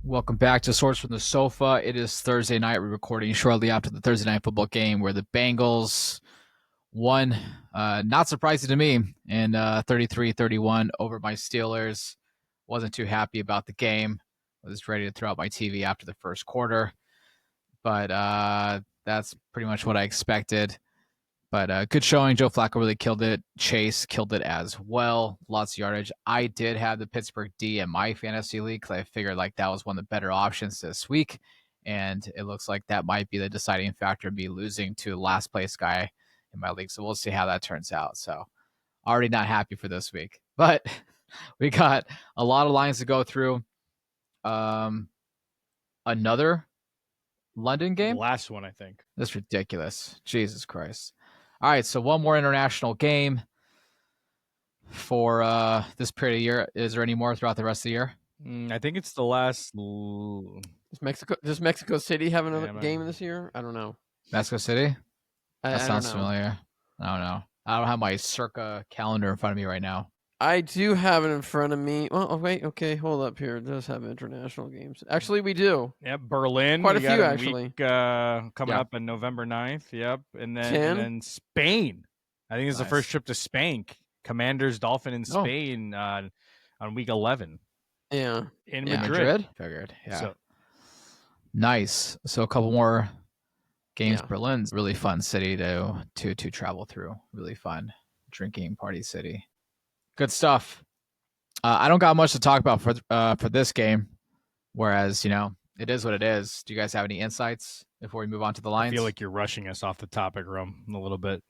Welcome back to Source from the Sofa. It is Thursday night. We're recording shortly after the Thursday night football game where the Bengals won, not surprising to me, in 33-31 over my Steelers. Wasn't too happy about the game. Was ready to throw out my TV after the first quarter. But that's pretty much what I expected. But good showing. Joe Flacco really killed it. Chase killed it as well. Lots of yardage. I did have the Pittsburgh D in my fantasy league because I figured like that was one of the better options this week. And it looks like that might be the deciding factor of me losing to the last place guy in my league. So we'll see how that turns out. So already not happy for this week. But we got a lot of lines to go through. Another London game? The last one, I think. That's ridiculous. Jesus Christ. All right, so one more international game for this period of year. Is there any more throughout the rest of the year? I think it's the last. Does Mexico City have another game this year? I don't know. Mexico City? That sounds don't know. familiar. I don't know. I don't have my Circa calendar in front of me right now. I do have it in front of me. Well, wait. Okay, hold up here. It does have international games. Actually, we do. Yep, Berlin. Quite a few, actually. Week, coming up on November 9th. Yep, and then Spain. I think it's the first trip to Spain. Commanders, Dolphin in Spain on week 11. Yeah, in Madrid. Figured. Yeah. So, nice. So a couple more games. Yeah. Berlin's really fun city to travel through. Really fun drinking party city. Good stuff. I don't got much to talk about for this game, whereas it is what it is. Do you guys have any insights before we move on to the lines? I feel like you're rushing us off the topic, Rum, a little bit.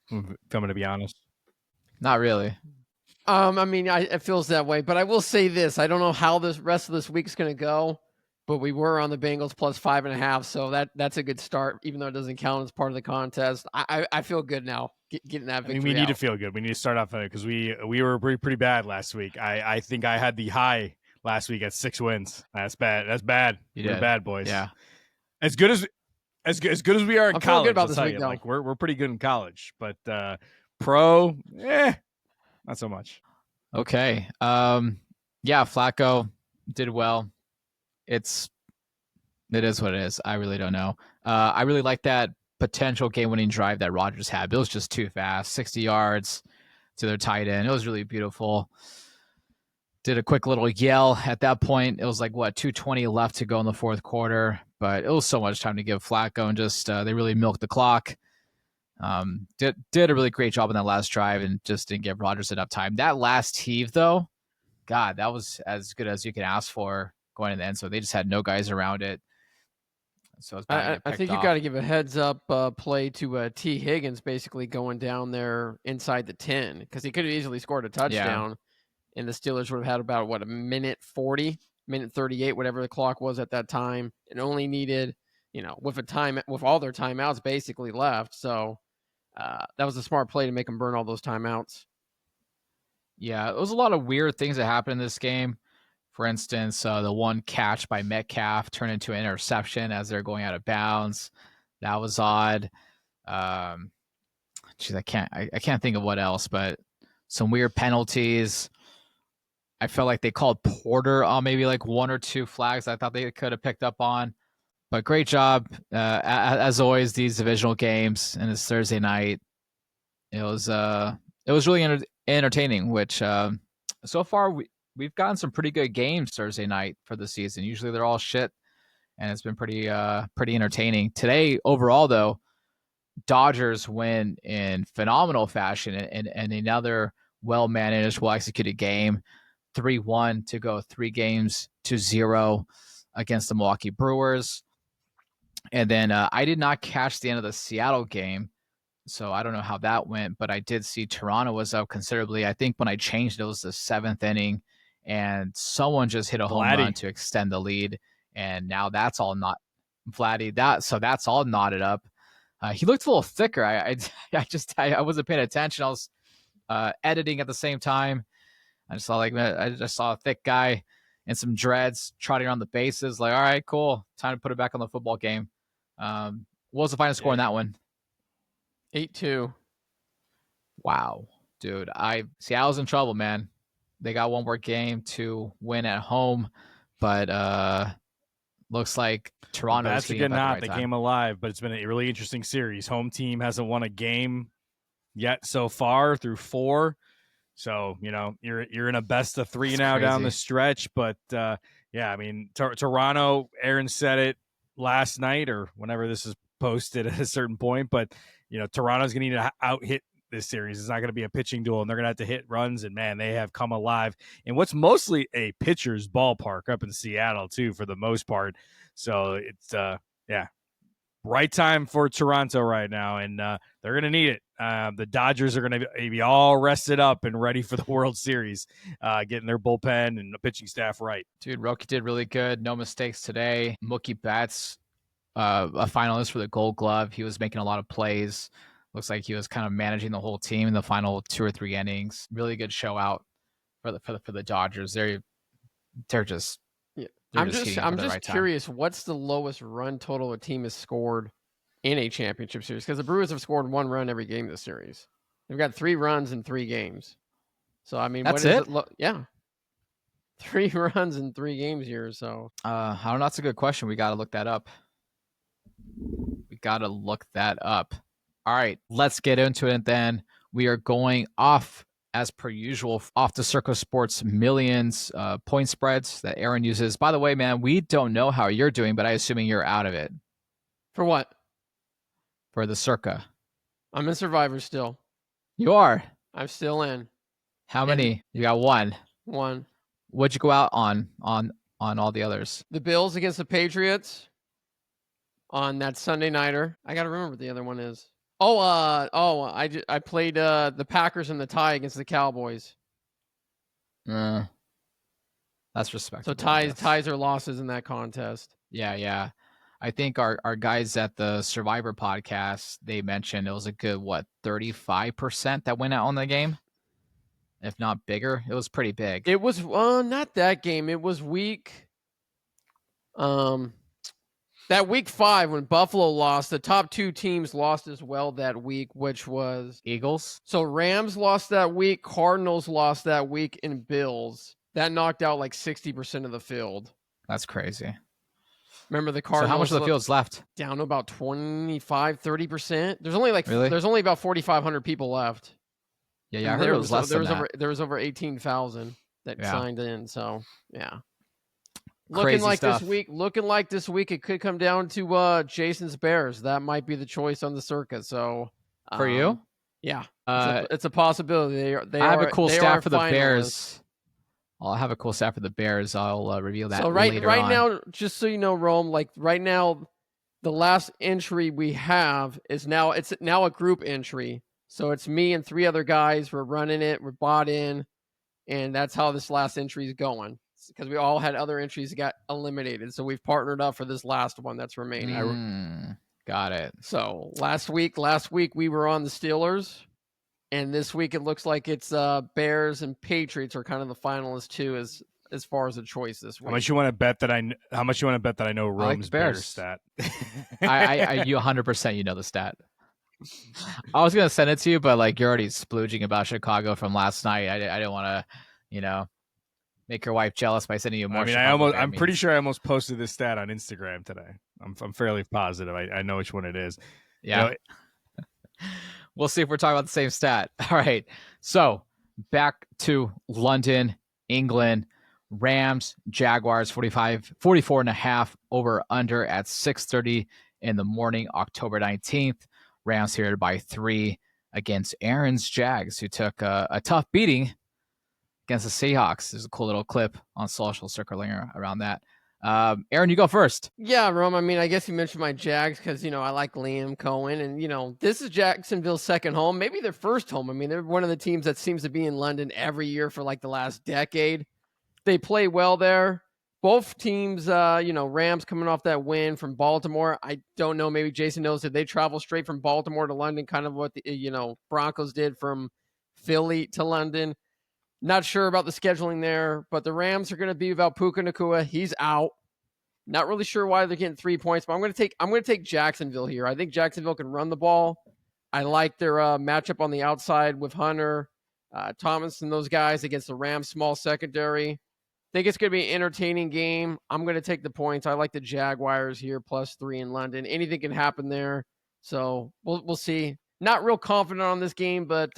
If I'm going to be honest. Not really. I mean, it feels that way, but I will say this: I don't know how this rest of this week's going to go, but we were on the Bengals plus 5.5, so that's a good start, even though it doesn't count as part of the contest. I feel good now. Getting that victory. I mean, we need to feel good. We need to start off because we were pretty bad last week. I think I had the high last week at 6 wins. That's bad. That's bad. We're bad, boys. Yeah. As good as we are in college. Feeling good about this week, though. Like we're pretty good in college, but pro, not so much. Okay. Yeah, Flacco did well. It is what it is. I really don't know. I really like that potential game-winning drive that Rodgers had. It was just too fast. 60 yards to their tight end. It was really beautiful. Did a quick little yell at that point. It was like, 2:20 left to go in the fourth quarter. But it was so much time to give Flacco, and just they really milked the clock. Did a really great job on that last drive and just didn't give Rodgers enough time. That last heave, though, God, that was as good as you can ask for going in the end. So they just had no guys around it. So I think you got to give a heads up play to T. Higgins basically going down there inside the 10 because he could have easily scored a touchdown, and the Steelers would have had about a minute 40, minute 38, whatever the clock was at that time, and only needed with all their timeouts basically left. So that was a smart play to make them burn all those timeouts. Yeah, it was a lot of weird things that happened in this game. For instance, the one catch by Metcalf turned into an interception as they're going out of bounds. That was odd. I can't think of what else, but some weird penalties. I felt like they called Porter on maybe like one or two flags I thought they could have picked up on. But great job. As always, these divisional games and this Thursday night, it was really entertaining, which so far we've gotten some pretty good games Thursday night for the season. Usually they're all shit, and it's been pretty entertaining. Today, overall, though, Dodgers win in phenomenal fashion and another well-managed, well-executed game. 3-1 to go 3-0 against the Milwaukee Brewers. And then I did not catch the end of the Seattle game, so I don't know how that went, but I did see Toronto was up considerably. I think when I changed it was the 7th inning, and someone just hit a home run to extend the lead, and now that's all not Vladdy. That's all knotted up. He looked a little thicker. I wasn't paying attention. I was editing at the same time. I just saw a thick guy and some dreads trotting around the bases. Like, all right, cool. Time to put it back on the football game. What was the final score in that one? 8-2. Wow, dude. Seattle's in trouble, man. They got one more game to win at home, but looks like Toronto's That's again not. They came alive, but it's been a really interesting series. Home team hasn't won a game yet so far through 4. So, you're in a best of 3 now down the stretch. But, I mean, Toronto, Aaron said it last night or whenever this is posted at a certain point. But, Toronto's going to need to out-hit this series. It's not going to be a pitching duel, and they're going to have to hit runs. And, man, they have come alive in what's mostly a pitcher's ballpark up in Seattle, too, for the most part. So, it's, right time for Toronto right now, and they're going to need it. The Dodgers are going to be all rested up and ready for the World Series, getting their bullpen and the pitching staff right. Dude, Roki did really good. No mistakes today. Mookie Betts, a finalist for the Gold Glove. He was making a lot of plays. Looks like he was kind of managing the whole team in the final 2 or 3 innings. Really good show out for the Dodgers. They're just. Yeah. I'm just curious. What's the lowest run total a team has scored in a championship series? Because the Brewers have scored 1 run every game this series. They've got 3 runs in 3 games. So I mean, that's what is it? Yeah, 3 runs in 3 games here. So I don't know. That's a good question. We got to look that up. All right, let's get into it. And then we are going off, as per usual, off the Circa Sports Millions point spreads that Aaron uses. By the way, man, we don't know how you're doing, but I'm assuming you're out of it. For what? For the Circa. I'm in Survivor still. You are? I'm still in. How many? You got 1. 1. What'd you go out on all the others? The Bills against the Patriots on that Sunday nighter. I got to remember what the other one is. I played the Packers in the tie against the Cowboys. That's respectable. So ties or losses in that contest. Yeah. I think our guys at the Survivor podcast, they mentioned it was a good 35% that went out on the game, if not bigger. It was pretty big. It was not that game. It was week. That week 5 when Buffalo lost, the top 2 teams lost as well that week, which was Eagles. So Rams lost that week, Cardinals lost that week, and Bills. That knocked out like 60% of the field. That's crazy. Remember the Cardinals? So how much of the field's left? Down to about 25-30%. There's only about 4,500 people left. Yeah, I heard it was less than that. There was over 18,000 that signed in. So yeah. Crazy stuff. Looking like this week, it could come down to Jaeson's Bears. That might be the choice on the Circa. So for you, yeah, it's a possibility. I have a cool stat for the Bears. I'll have a cool stat for the Bears. I'll reveal that. So right now, just so you know, Rome, like right now, the last entry we have is now a group entry. So it's me and 3 other guys. We're running it. We're bought in, and that's how this last entry is going. Because we all had other entries that got eliminated. So we've partnered up for this last one that's remaining. Got it. So last week we were on the Steelers. And this week it looks like it's Bears and Patriots are kind of the finalists too as far as a choice this week. How much you want to bet that I know Rome's Bears stat? I you 100% you know the stat. I was gonna send it to you, but you're already splooging about Chicago from last night. I didn't want to, make your wife jealous by sending you more. I'm pretty sure I almost posted this stat on Instagram today. I'm fairly positive. I know which one it is. Yeah. We'll see if we're talking about the same stat. All right. So back to London, England. Rams, Jaguars, 44.5 over under at 6:30 in the morning, October 19th. Rams here by 3 against Aaron's Jags, who took a tough beating against the Seahawks. There's a cool little clip on social circling around that. Aaron, you go first. Yeah, Rome. I mean, I guess you mentioned my Jags because, I like Liam Cohen. And, this is Jacksonville's second home, maybe their first home. I mean, they're one of the teams that seems to be in London every year for the last decade. They play well there. Both teams, Rams coming off that win from Baltimore. I don't know. Maybe Jaeson knows that they travel straight from Baltimore to London, kind of what the, Broncos did from Philly to London. Not sure about the scheduling there, but the Rams are going to be without Puka Nacua. He's out. Not really sure why they're getting 3 points, but I'm going to take Jacksonville here. I think Jacksonville can run the ball. I like their matchup on the outside with Hunter, Thomas, and those guys against the Rams' small secondary. Think it's going to be an entertaining game. I'm going to take the points. I like the Jaguars here, +3 in London. Anything can happen there. So we'll see. Not real confident on this game, but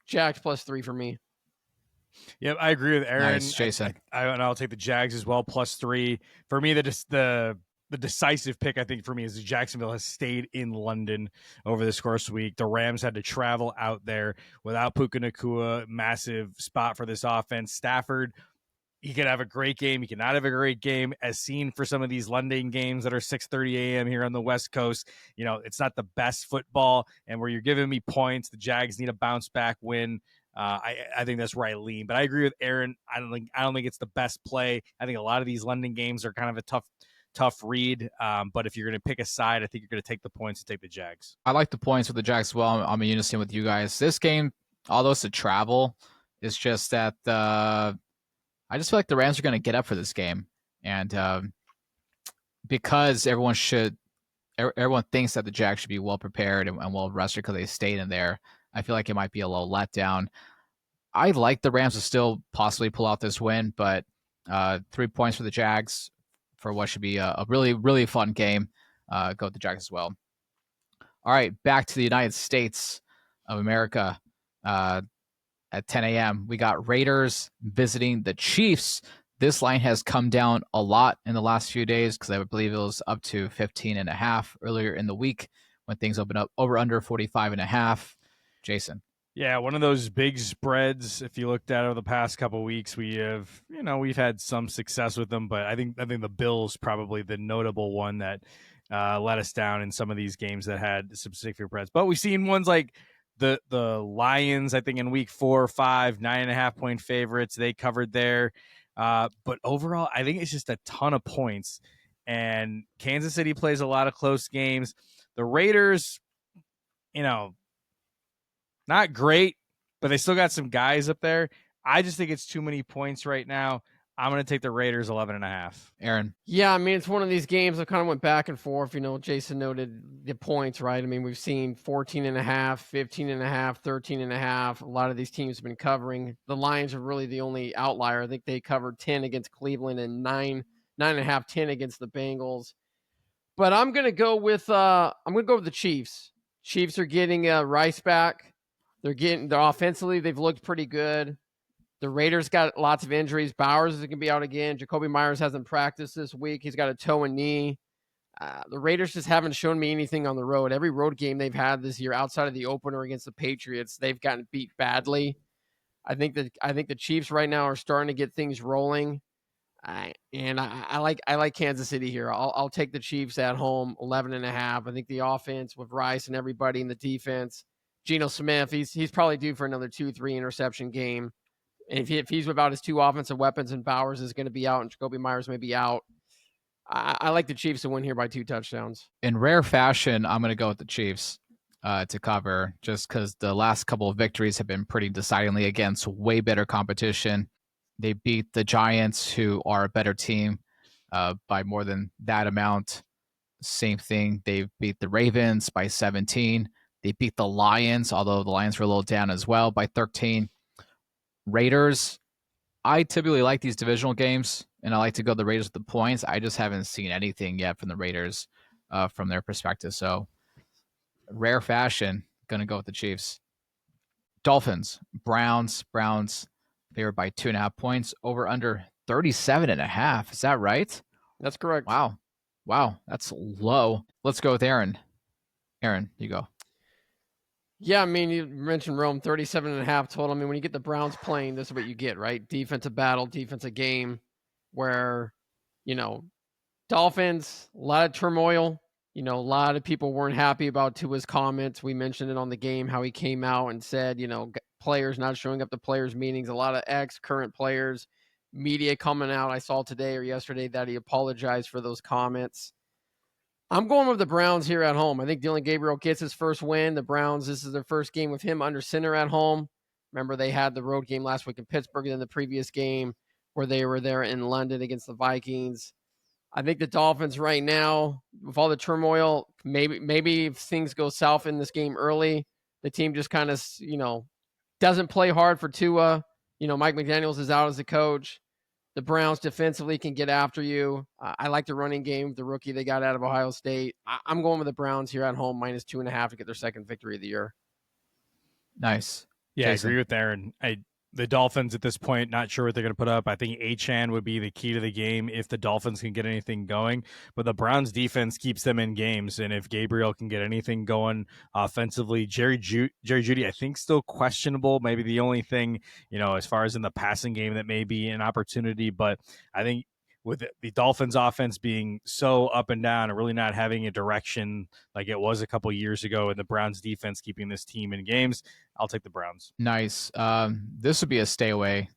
Jags +3 for me. Yep, I agree with Aaron. Nice, Jaeson. I'll take the Jags as well, +3. For me, the decisive pick, I think, for me is Jacksonville has stayed in London over this course week. The Rams had to travel out there without Puka Nacua. Massive spot for this offense. Stafford, he could have a great game. He cannot have a great game, as seen for some of these London games that are 6:30 a.m. here on the West Coast. You know, it's not the best football, and where you're giving me points, the Jags need a bounce back win. I think that's where I lean, but I agree with Aaron. I don't think it's the best play. I think a lot of these London games are kind of a tough read. But if you're going to pick a side, I think you're going to take the points and take the Jags. I like the points with the Jags as well. I'm in unison with you guys. This game, although it's a travel, it's just that I just feel like the Rams are going to get up for this game, and because everyone thinks that the Jags should be well prepared and well rested because they stayed in there. I feel like it might be a little letdown. I like the Rams to still possibly pull out this win, but 3 points for the Jags for what should be a really, really fun game. Go with the Jags as well. All right, back to the United States of America at 10 a.m. We got Raiders visiting the Chiefs. This line has come down a lot in the last few days because I believe it was up to 15.5 earlier in the week when things opened up over under 45.5. Jaeson. Yeah, one of those big spreads. If you looked at over the past couple of weeks, we've had some success with them, but I think the Bills probably the notable one that let us down in some of these games that had specific spreads. But we've seen ones like the Lions, I think in week 4 or 5, 9.5 point favorites. They covered there. But overall, I think it's just a ton of points. And Kansas City plays a lot of close games. The Raiders, not great, but they still got some guys up there. I just think it's too many points right now. I'm going to take the Raiders 11.5. Aaron. Yeah, I mean, it's one of these games that kind of went back and forth. Jaeson noted the points, right? I mean, we've seen 14.5, 15.5, 13.5. A lot of these teams have been covering. The Lions are really the only outlier. I think they covered 10 against Cleveland and 9.5, 10 against the Bengals. But I'm going to go with the Chiefs. Chiefs are getting Rice back. They're offensively, they've looked pretty good. The Raiders got lots of injuries. Bowers is going to be out again. Jacoby Myers hasn't practiced this week. He's got a toe and knee. The Raiders just haven't shown me anything on the road. Every road game they've had this year, outside of the opener against the Patriots, they've gotten beat badly. I think the Chiefs right now are starting to get things rolling. I like Kansas City here. I'll take the Chiefs at home, 11.5. I think the offense with Rice and everybody in the defense. Geno Smith, he's probably due for another 2-3 interception game. And if he's without his two offensive weapons and Bowers is going to be out and Jacoby Myers may be out, I like the Chiefs to win here by 2 touchdowns. In rare fashion, I'm going to go with the Chiefs to cover just because the last couple of victories have been pretty decidingly against way better competition. They beat the Giants, who are a better team, by more than that amount. Same thing. They beat the Ravens by 17. They beat the Lions, although the Lions were a little down as well, by 13. Raiders, I typically like these divisional games, and I like to go the Raiders with the points. I just haven't seen anything yet from the Raiders from their perspective. So, rare fashion, going to go with the Chiefs. Dolphins, Browns favored by 2.5 points, over under 37.5. Is that right? That's correct. Wow, that's low. Let's go with Aaron. Aaron, you go. Yeah, I mean, you mentioned Rome, 37.5 total. I mean, when you get the Browns playing, this is what you get, right? Defensive battle, defensive game, where, Dolphins, a lot of turmoil. A lot of people weren't happy about Tua's comments. We mentioned it on the game, how he came out and said, players not showing up to players' meetings, a lot of ex-current players, media coming out. I saw today or yesterday that he apologized for those comments. I'm going with the Browns here at home. I think Dylan Gabriel gets his first win. The Browns, this is their first game with him under center at home. Remember, they had the road game last week in Pittsburgh, and then the previous game where they were there in London against the Vikings. I think the Dolphins right now, with all the turmoil, maybe if things go south in this game early, the team just kind of, doesn't play hard for Tua. Mike McDaniels is out as the coach. The Browns defensively can get after you. I like the running game, the rookie they got out of Ohio State. I'm going with the Browns here at home, -2.5 to get their second victory of the year. Nice. Yeah, Jaeson. I agree with Aaron. The Dolphins at this point, not sure what they're going to put up. I think Achane would be the key to the game if the Dolphins can get anything going. But the Browns defense keeps them in games. And if Gabriel can get anything going offensively, Jerry Jeudy, I think, still questionable. Maybe the only thing, as far as in the passing game that may be an opportunity. But I think with the Dolphins offense being so up and down and really not having a direction like it was a couple years ago, and the Browns defense keeping this team in games, I'll take the Browns. Nice. This would be a stay away,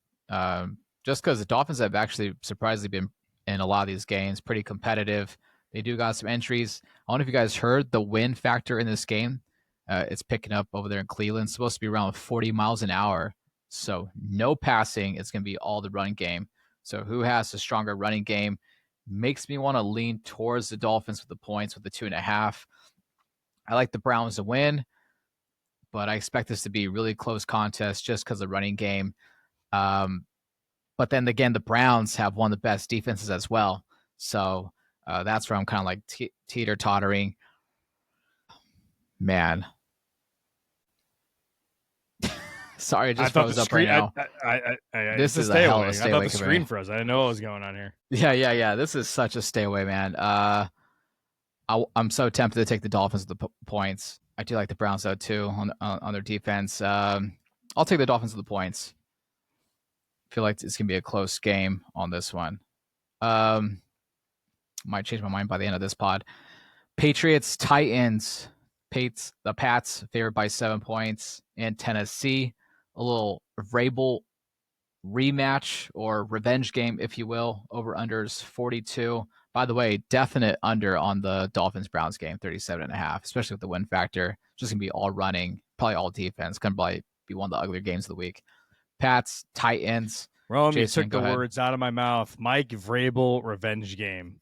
just because the Dolphins have actually surprisingly been in a lot of these games, pretty competitive. They do got some entries. I don't know if you guys heard the wind factor in this game. It's picking up over there in Cleveland. It's supposed to be around 40 miles an hour. So no passing. It's going to be all the running game. So who has the stronger running game? Makes me want to lean towards the Dolphins with the points with the 2.5. I like the Browns to win, but I expect this to be a really close contest just because of the running game. But then again, the Browns have one of the best defenses as well. So that's where I'm kind of like teeter-tottering. Man. Sorry, it just froze up right now. This is a hell of a stay away. I thought the screen froze. I didn't know what was going on here. Yeah. This is such a stay away, man. I'm so tempted to take the Dolphins with the points. I do like the Browns though too on their defense. I'll take the Dolphins with the points. I feel like it's gonna be a close game on this one. Might change my mind by the end of this pod. Patriots, Titans. The Pats favored by 7 points in Tennessee. A little Vrabel rematch or revenge game, if you will. Over-unders 42. By the way, definite under on the Dolphins-Browns game, 37.5, especially with the win factor. Just going to be all running, probably all defense. Going to probably be one of the uglier games of the week. Pats, Titans. Rome, you took the words out of my mouth. Mike Vrabel revenge game.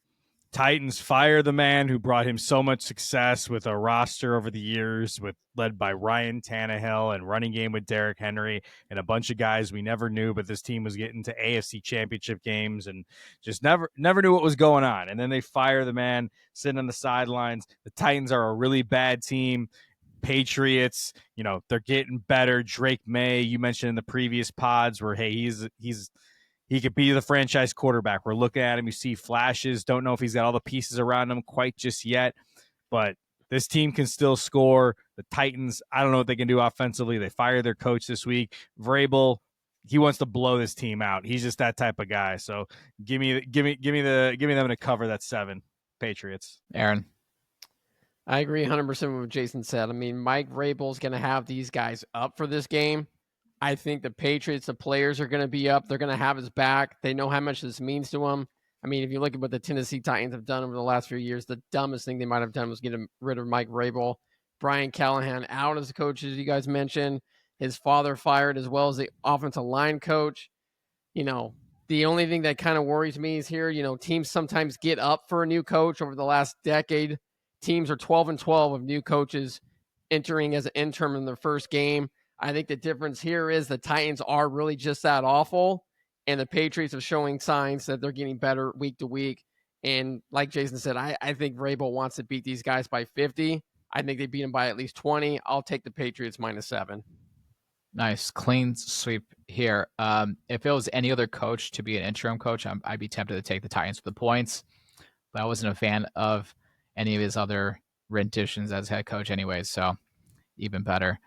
Titans fire the man who brought him so much success with a roster over the years, led by Ryan Tannehill and running game with Derrick Henry and a bunch of guys we never knew, but this team was getting to AFC championship games and just never knew what was going on. And then they fire the man sitting on the sidelines. The Titans are a really bad team. Patriots, they're getting better. Drake May, you mentioned in the previous pods where, hey, he could be the franchise quarterback. We're looking at him. You see flashes. Don't know if he's got all the pieces around him quite just yet, but this team can still score. The Titans, I don't know what they can do offensively. They fired their coach this week. Vrabel, he wants to blow this team out. He's just that type of guy. So give me them to cover that 7. Patriots. Aaron. I agree 100% with what Jaeson said. I mean, Mike Vrabel's going to have these guys up for this game. I think the Patriots, the players are going to be up. They're going to have his back. They know how much this means to them. I mean, if you look at what the Tennessee Titans have done over the last few years, the dumbest thing they might have done was get rid of Mike Vrabel. Brian Callahan out as a coach, as you guys mentioned. His father fired as well as the offensive line coach. The only thing that kind of worries me is here, teams sometimes get up for a new coach over the last decade. Teams are 12-12 of new coaches entering as an interim in their first game. I think the difference here is the Titans are really just that awful, and the Patriots are showing signs that they're getting better week to week. And like Jaeson said, I think Vrabel wants to beat these guys by 50. I think they beat them by at least 20. I'll take the Patriots -7. Nice. Clean sweep here. If it was any other coach to be an interim coach, I'd be tempted to take the Titans for the points, but I wasn't a fan of any of his other renditions as head coach anyway, so even better.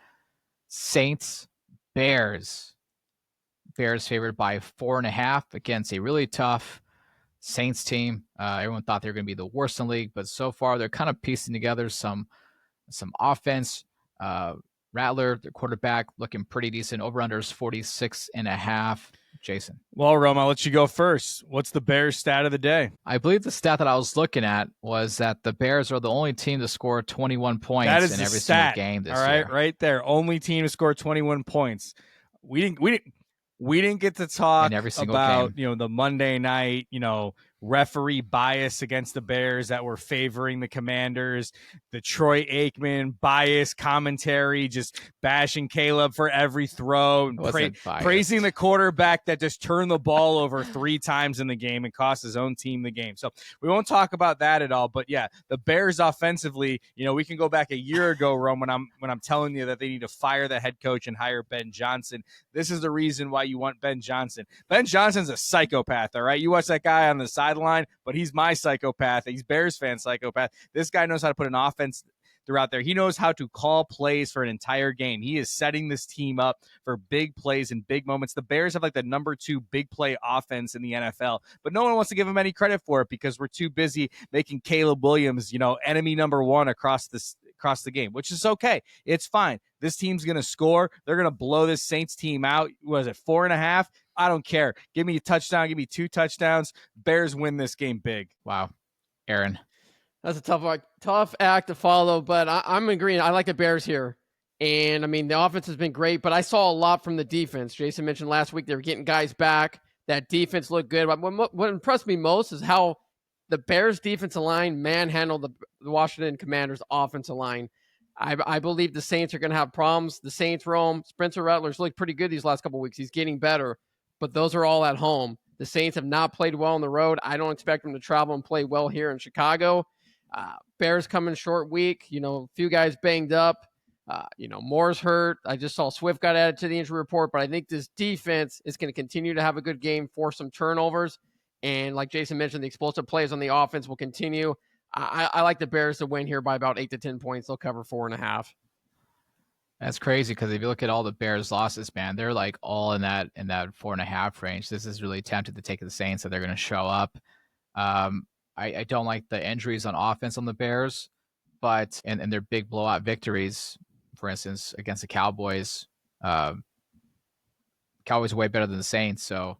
Saints, Bears. Bears favored by 4.5 against a really tough Saints team. Everyone thought they were going to be the worst in the league, but so far they're kind of piecing together some offense. Rattler, the quarterback, looking pretty decent. Over-unders 46.5. Jaeson. Well, Rome, I'll let you go first. What's the Bears stat of the day? I believe the stat that I was looking at was that the Bears are the only team to score 21 points in every single game this year. Right there. Only team to score 21 points. We didn't get to talk in every single about game. The Monday night, referee bias against the Bears that were favoring the Commanders, the Troy Aikman bias commentary, just bashing Caleb for every throw, and praising the quarterback that just turned the ball over 3 times in the game and cost his own team the game. So we won't talk about that at all. But yeah, the Bears offensively, we can go back a year ago, Rome, when I'm telling you that they need to fire the head coach and hire Ben Johnson. This is the reason why you want Ben Johnson. Ben Johnson's a psychopath, all right? You watch that guy on the sideline, but he's my psychopath. He's Bears fan psychopath. This guy knows how to put an offense throughout there. He knows how to call plays for an entire game. He is setting this team up for big plays and big moments. The Bears have like the number 2 big play offense in the NFL, but no one wants to give him any credit for it because we're too busy making Caleb Williams, enemy number 1 across the game, which is okay. It's fine. This team's going to score. They're going to blow this Saints team out. Was it 4.5? I don't care. Give me a touchdown. Give me 2 touchdowns. Bears win this game big. Wow. Aaron. That's a tough act to follow, but I'm agreeing. I like the Bears here. And, the offense has been great, but I saw a lot from the defense. Jason mentioned last week they were getting guys back. That defense looked good. But what impressed me most is how the Bears' defensive line manhandled the Washington Commanders' offensive line. I believe the Saints are going to have problems. The Saints roam. Spencer Rattler's looked pretty good these last couple of weeks. He's getting better, but those are all at home. The Saints have not played well on the road. I don't expect them to travel and play well here in Chicago. Bears coming short week. A few guys banged up. Moore's hurt. I just saw Swift got added to the injury report, but I think this defense is going to continue to have a good game, force some turnovers. And like Jason mentioned, the explosive plays on the offense will continue. I like the Bears to win here by about 8 to 10 points. They'll cover 4.5. That's crazy because if you look at all the Bears losses, man, they're like all in that 4.5 range. This is really tempted to take the Saints that they're going to show up. I don't like the injuries on offense on the Bears, but and their big blowout victories, for instance, against the Cowboys. Cowboys are way better than the Saints, so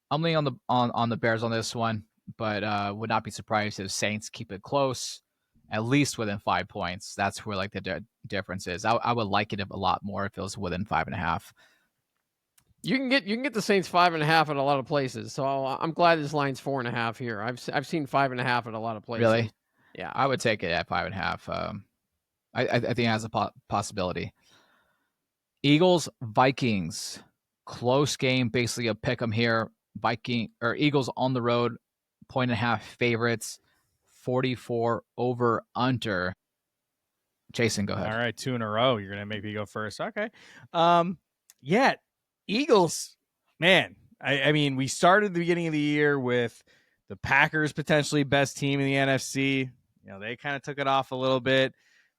I'm leaning on the Bears on this one, but would not be surprised if Saints keep it close, at least within 5 points. That's where like the difference is. I would like it a lot more if it was within 5.5. You can get the Saints 5.5 at a lot of places, so I'm glad this line's 4.5 here. I've seen 5.5 at a lot of places. Really? Yeah, I would take it at 5.5. I think it has a possibility. Eagles Vikings, close game, basically a pick 'em here. Eagles on the road, 1.5 favorites, 44 over under. Jason, go ahead. All right, 2 in a row. You're gonna make me go first. Okay. Yeah. Eagles, man, I mean, we started the beginning of the year with the Packers potentially best team in the NFC. They kind of took it off a little bit.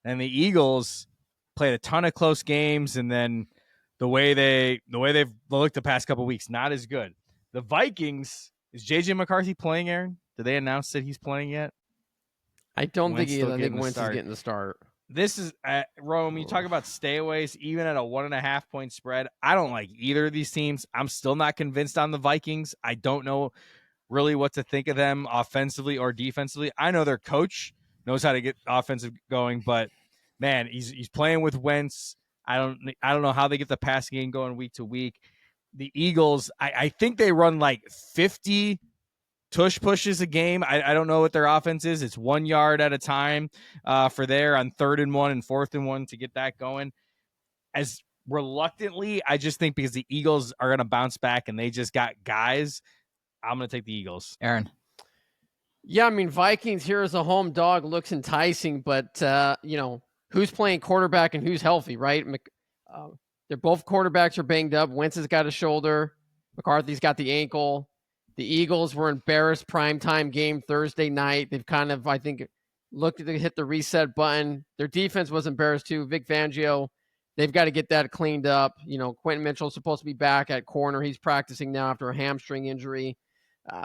And the Eagles played a ton of close games, and then the way they've looked the past couple of weeks, not as good. The Vikings, is JJ McCarthy playing, Aaron? Did they announce that he's playing yet? I don't think he is. I think Wentz is getting the start. This is Rome. You talk about stayaways, even at a 1.5 point spread. I don't like either of these teams. I'm still not convinced on the Vikings. I don't know really what to think of them offensively or defensively. I know their coach knows how to get offensive going, but man, he's playing with Wentz. I don't know how they get the passing game going week to week. The Eagles, I think they run like 50 tush pushes a game. I don't know what their offense is. It's 1 yard at a time for there on 3rd and 1 and 4th and 1 to get that going. As reluctantly, I just think because the Eagles are going to bounce back and they just got guys, I'm going to take the Eagles. Aaron. Yeah, Vikings here as a home dog looks enticing, but who's playing quarterback and who's healthy, right? They're both quarterbacks are banged up. Wentz has got a shoulder. McCarthy's got the ankle. The Eagles were embarrassed primetime game Thursday night. They've kind of, I think, looked to hit the reset button. Their defense was embarrassed too. Vic Fangio, they've got to get that cleaned up. Quentin Mitchell's supposed to be back at corner. He's practicing now after a hamstring injury.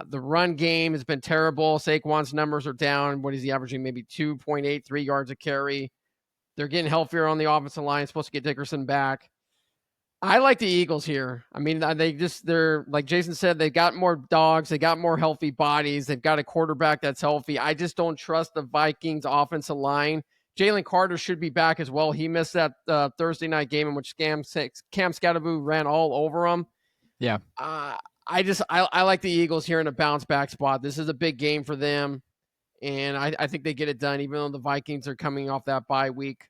The run game has been terrible. Saquon's numbers are down. What is he averaging? Maybe 2.83 yards a carry. They're getting healthier on the offensive line. Supposed to get Dickerson back. I like the Eagles here. They're like Jason said, they got more dogs. They got more healthy bodies. They've got a quarterback that's healthy. I just don't trust the Vikings offensive line. Jalen Carter should be back as well. He missed that Thursday night game in which Cam Scatterbo ran all over him. Yeah. I like the Eagles here in a bounce back spot. This is a big game for them, and I think they get it done, even though the Vikings are coming off that bye week.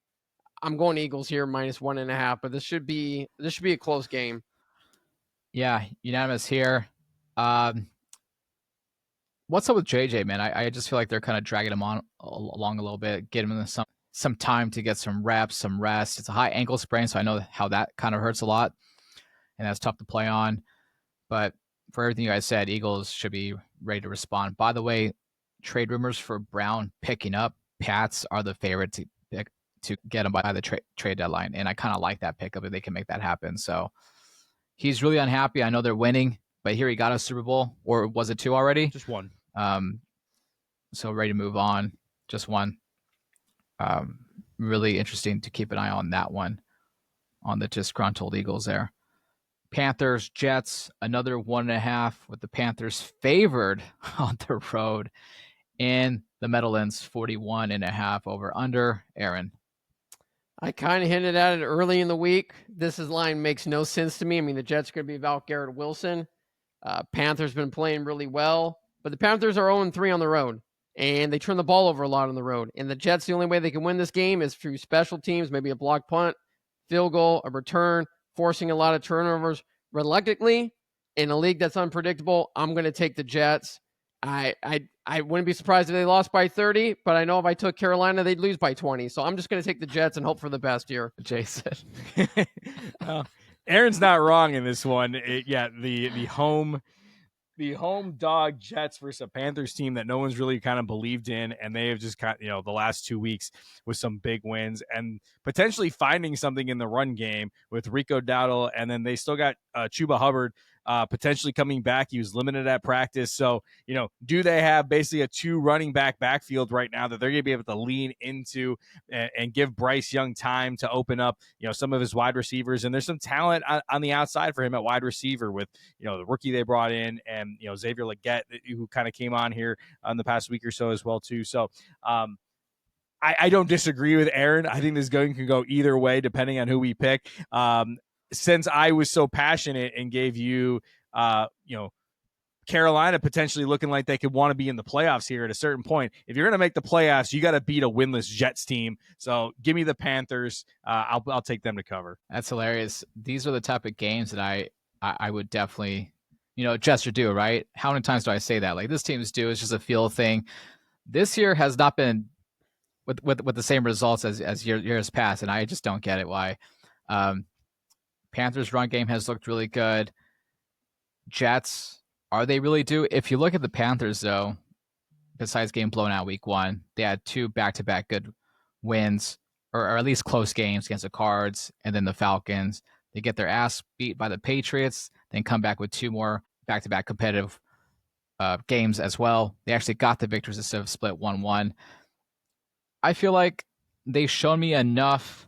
I'm going Eagles here -1.5, but this should be a close game. Yeah, unanimous here. What's up with JJ, man? I just feel like they're kind of dragging him on along a little bit, getting him some time to get some reps, some rest. It's a high ankle sprain, so I know how that kind of hurts a lot, and that's tough to play on. But for everything you guys said, Eagles should be ready to respond. By the way, trade rumors for Brown picking up. Pats are the favorite to get him by the trade deadline, and I kind of like that pickup if they can make that happen. So he's really unhappy. I know they're winning, but here he got a Super Bowl, or was it 2 already? Just 1. So ready to move on. Just 1. Really interesting to keep an eye on that one, on the disgruntled Eagles there. Panthers, Jets, another 1.5 with the Panthers favored on the road in the Meadowlands, 41.5 over under. Aaron. I kind of hinted at it early in the week. This line makes no sense to me. I mean, the Jets are going to be without Garrett Wilson. Panthers been playing really well, but the Panthers are 0-3 on the road, and they turn the ball over a lot on the road. And the Jets, the only way they can win this game is through special teams, maybe a block punt, field goal, a return, forcing a lot of turnovers. Reluctantly, in a league that's unpredictable, I'm going to take the Jets. I wouldn't be surprised if they lost by 30, but I know if I took Carolina, they'd lose by 20. So I'm just going to take the Jets and hope for the best here. Jaeson. Aaron's not wrong in this one. The home dog Jets versus a Panthers team that no one's really kind of believed in, and they have just got, the last 2 weeks with some big wins and potentially finding something in the run game with Rico Dowdle, and then they still got Chuba Hubbard potentially coming back. He was limited at practice. So, do they have basically a 2 running back backfield right now that they're going to be able to lean into and give Bryce Young time to open up, some of his wide receivers? And there's some talent on the outside for him at wide receiver with, the rookie they brought in and, Xavier Legette, who kind of came on here in the past week or so as well, too. So, I don't disagree with Aaron. I think this game can go either way depending on who we pick. Since I was so passionate and gave you, Carolina potentially looking like they could want to be in the playoffs here at a certain point. If you're going to make the playoffs, you got to beat a winless Jets team. So give me the Panthers. I'll take them to cover. That's hilarious. These are the type of games that I would definitely, Jets are due, right? How many times do I say that? Like, this team's due. It's just a feel thing. This year has not been with the same results as years past, and I just don't get it why. Panthers' run game has looked really good. Jets, are they really due? If you look at the Panthers, though, besides getting blown out week 1, they had 2 back-to-back good wins, or at least close games against the Cards and then the Falcons. They get their ass beat by the Patriots, then come back with 2 more back-to-back competitive games as well. They actually got the victories instead of split 1-1. I feel like they've shown me enough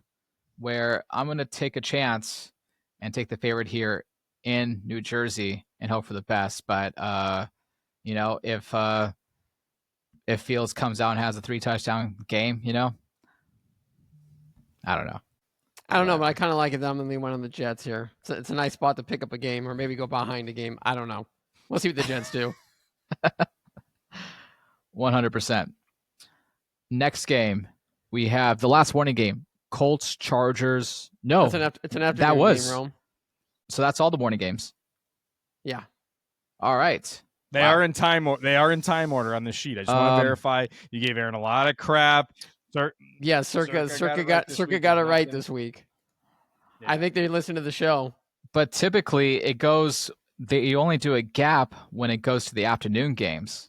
where I'm going to take a chance and take the favorite here in New Jersey and hope for the best. But, if Fields comes out and has a 3-touchdown game, I don't know. But I kind of like it them than they went on the Jets here. It's a nice spot to pick up a game or maybe go behind a game. I don't know. We'll see what the Jets do. 100%. Next game, we have the last warning game. Colts, Chargers. No, it's an afternoon game, Rome. So that's all the morning games. Yeah. All right. They are in time. They are in time order on the sheet. I just want to verify. You gave Aaron a lot of crap. Circa got it right this week. Yeah. I think they listened to the show. But typically, it goes. They only do a gap when it goes to the afternoon games.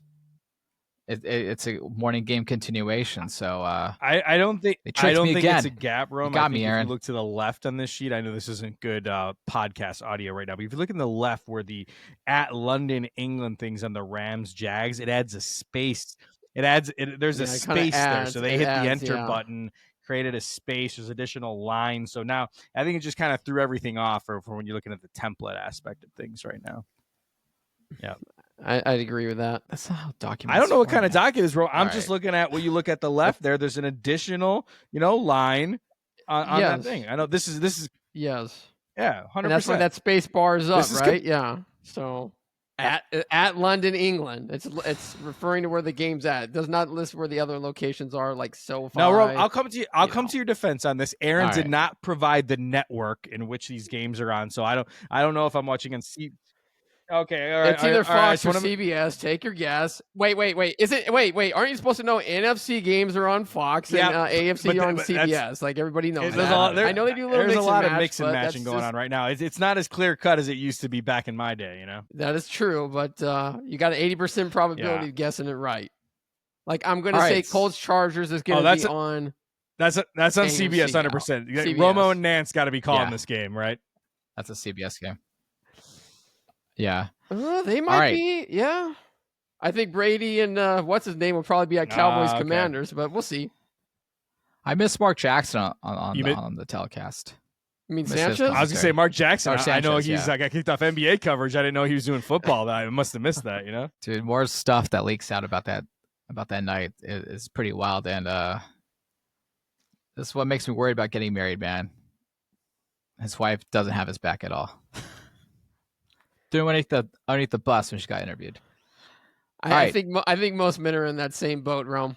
It's a morning game continuation, so I don't think it's a gap, Rome. Got me, Aaron. If you look to the left on this sheet, I know this isn't good podcast audio right now, but if you look in the left where the at London, England things on the Rams, Jags, it adds a space. There's a space there, so they hit the enter button, created a space. There's additional lines, so now I think it just kind of threw everything off for when you're looking at the template aspect of things right now. Yeah. I'd agree with that. That's not how documents. I don't know what kind of doc it is, bro. I'm just looking at what you look at the left there. There's an additional, line on that thing. I know this is. Yes. Yeah, 100%. And that's why that space bar is up, right? Yeah. So At London, England. It's referring to where the game's at. It does not list where the other locations are, like SoFi. No, Rome, I'll come to you. I'll come to your defense on this. Aaron did not provide the network in which these games are on, so I don't know if I'm watching on C. Okay, all right. It's either Fox or CBS. Take your guess. Wait. Is it? Wait. Aren't you supposed to know NFC games are on Fox and AFC on CBS? Like everybody knows that. I know they do a little. There's a lot of mix and matching going on right now. It's not as clear cut as it used to be back in my day. That is true, but you got an 80% probability of guessing it right. Like I'm going to say Colts Chargers is going to be on. That's on CBS 100%. Romo and Nance got to be calling this game, right? That's a CBS game. Yeah. They might be. Yeah. I think Brady and what's his name will probably be at Cowboys Commanders, but we'll see. I miss Mark Jackson on the telecast. You mean Sanchez? I was going to say Mark Jackson. I know he's got kicked off NBA coverage. I didn't know he was doing football. I must have missed that, Dude, more stuff that leaks out about that night is pretty wild. And this is what makes me worried about getting married, man. His wife doesn't have his back at all. Threw him underneath the bus when she got interviewed. I think most men are in that same boat, Rome.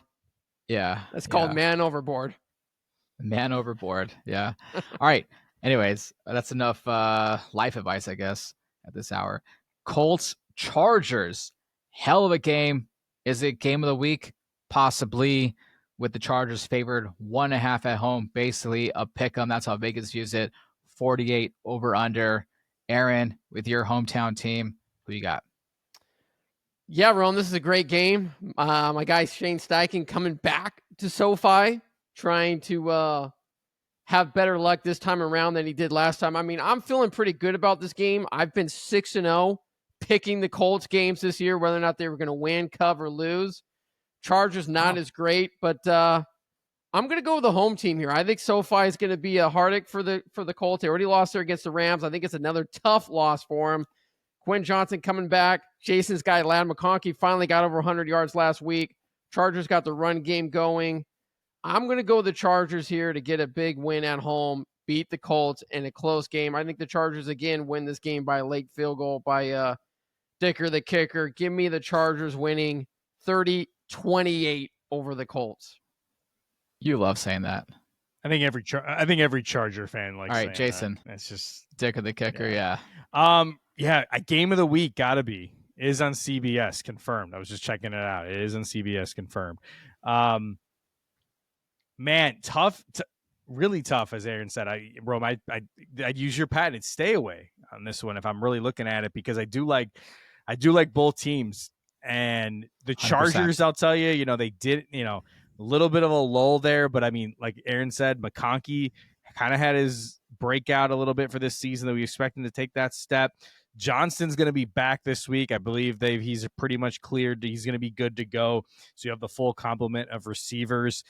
Yeah. That's called man overboard. Man overboard. Yeah. All right. Anyways, that's enough life advice, I guess, at this hour. Colts Chargers. Hell of a game. Is it game of the week? Possibly, with the Chargers favored 1.5 at home. Basically a pick 'em. That's how Vegas views it. 48 over under. Aaron, with your hometown team, who you got? Yeah, Rome, this is a great game. My guy Shane Steichen coming back to SoFi, trying to have better luck this time around than he did last time. I mean, I'm feeling pretty good about this game. I've been 6-0 picking the Colts games this year, whether or not they were going to win, cover, lose. Chargers not as great, but I'm going to go with the home team here. I think SoFi is going to be a heartache for the Colts. They already lost there against the Rams. I think it's another tough loss for him. Quinn Johnson coming back. Jason's guy, Ladd McConkey, finally got over 100 yards last week. Chargers got the run game going. I'm going to go with the Chargers here to get a big win at home, beat the Colts in a close game. I think the Chargers, again, win this game by a late field goal by Dicker, the kicker. Give me the Chargers winning 30-28 over the Colts. You love saying that. I think every Charger fan likes. All right, Jason. That's just Dicker the kicker. Yeah. A game of the week gotta be is on CBS confirmed. I was just checking it out. It is on CBS confirmed. Man, tough, really tough. As Aaron said, I'd use your patent. Stay away on this one if I'm really looking at it, because I do like both teams. And the Chargers, 100%. I'll tell you, they did, a little bit of a lull there, but I mean, like Aaron said, McConkey kind of had his breakout a little bit for this season that we expect him to take that step. Johnston's going to be back this week. I believe he's pretty much cleared. He's going to be good to go. So you have the full complement of receivers.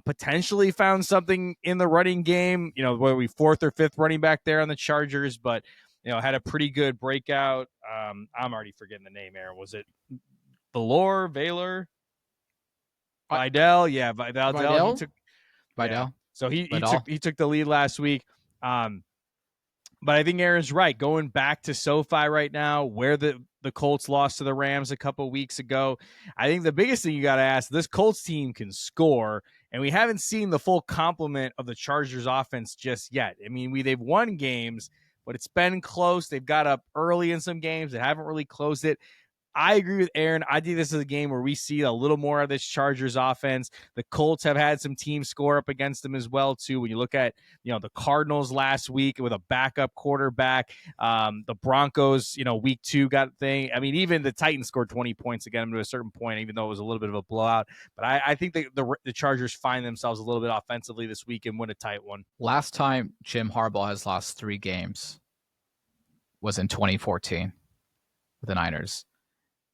Potentially found something in the running game, where we 4th or 5th running back there on the Chargers, but had a pretty good breakout. I'm already forgetting the name, Aaron. Was it Valor? Vidal? Yeah, Vidal. Vidal? Vidal. So he took the lead last week. But I think Aaron's right. Going back to SoFi right now, where the Colts lost to the Rams a couple weeks ago, I think the biggest thing you got to ask, this Colts team can score, and we haven't seen the full complement of the Chargers offense just yet. I mean, they've won games, but it's been close. They've got up early in some games. They haven't really closed it. I agree with Aaron. I think this is a game where we see a little more of this Chargers offense. The Colts have had some teams score up against them as well, too. When you look at, the Cardinals last week with a backup quarterback, the Broncos, week 2 got thing. I mean, even the Titans scored 20 points against them to a certain point, even though it was a little bit of a blowout. But I think the Chargers find themselves a little bit offensively this week and win a tight one. Last time Jim Harbaugh has lost 3 games was in 2014 with the Niners.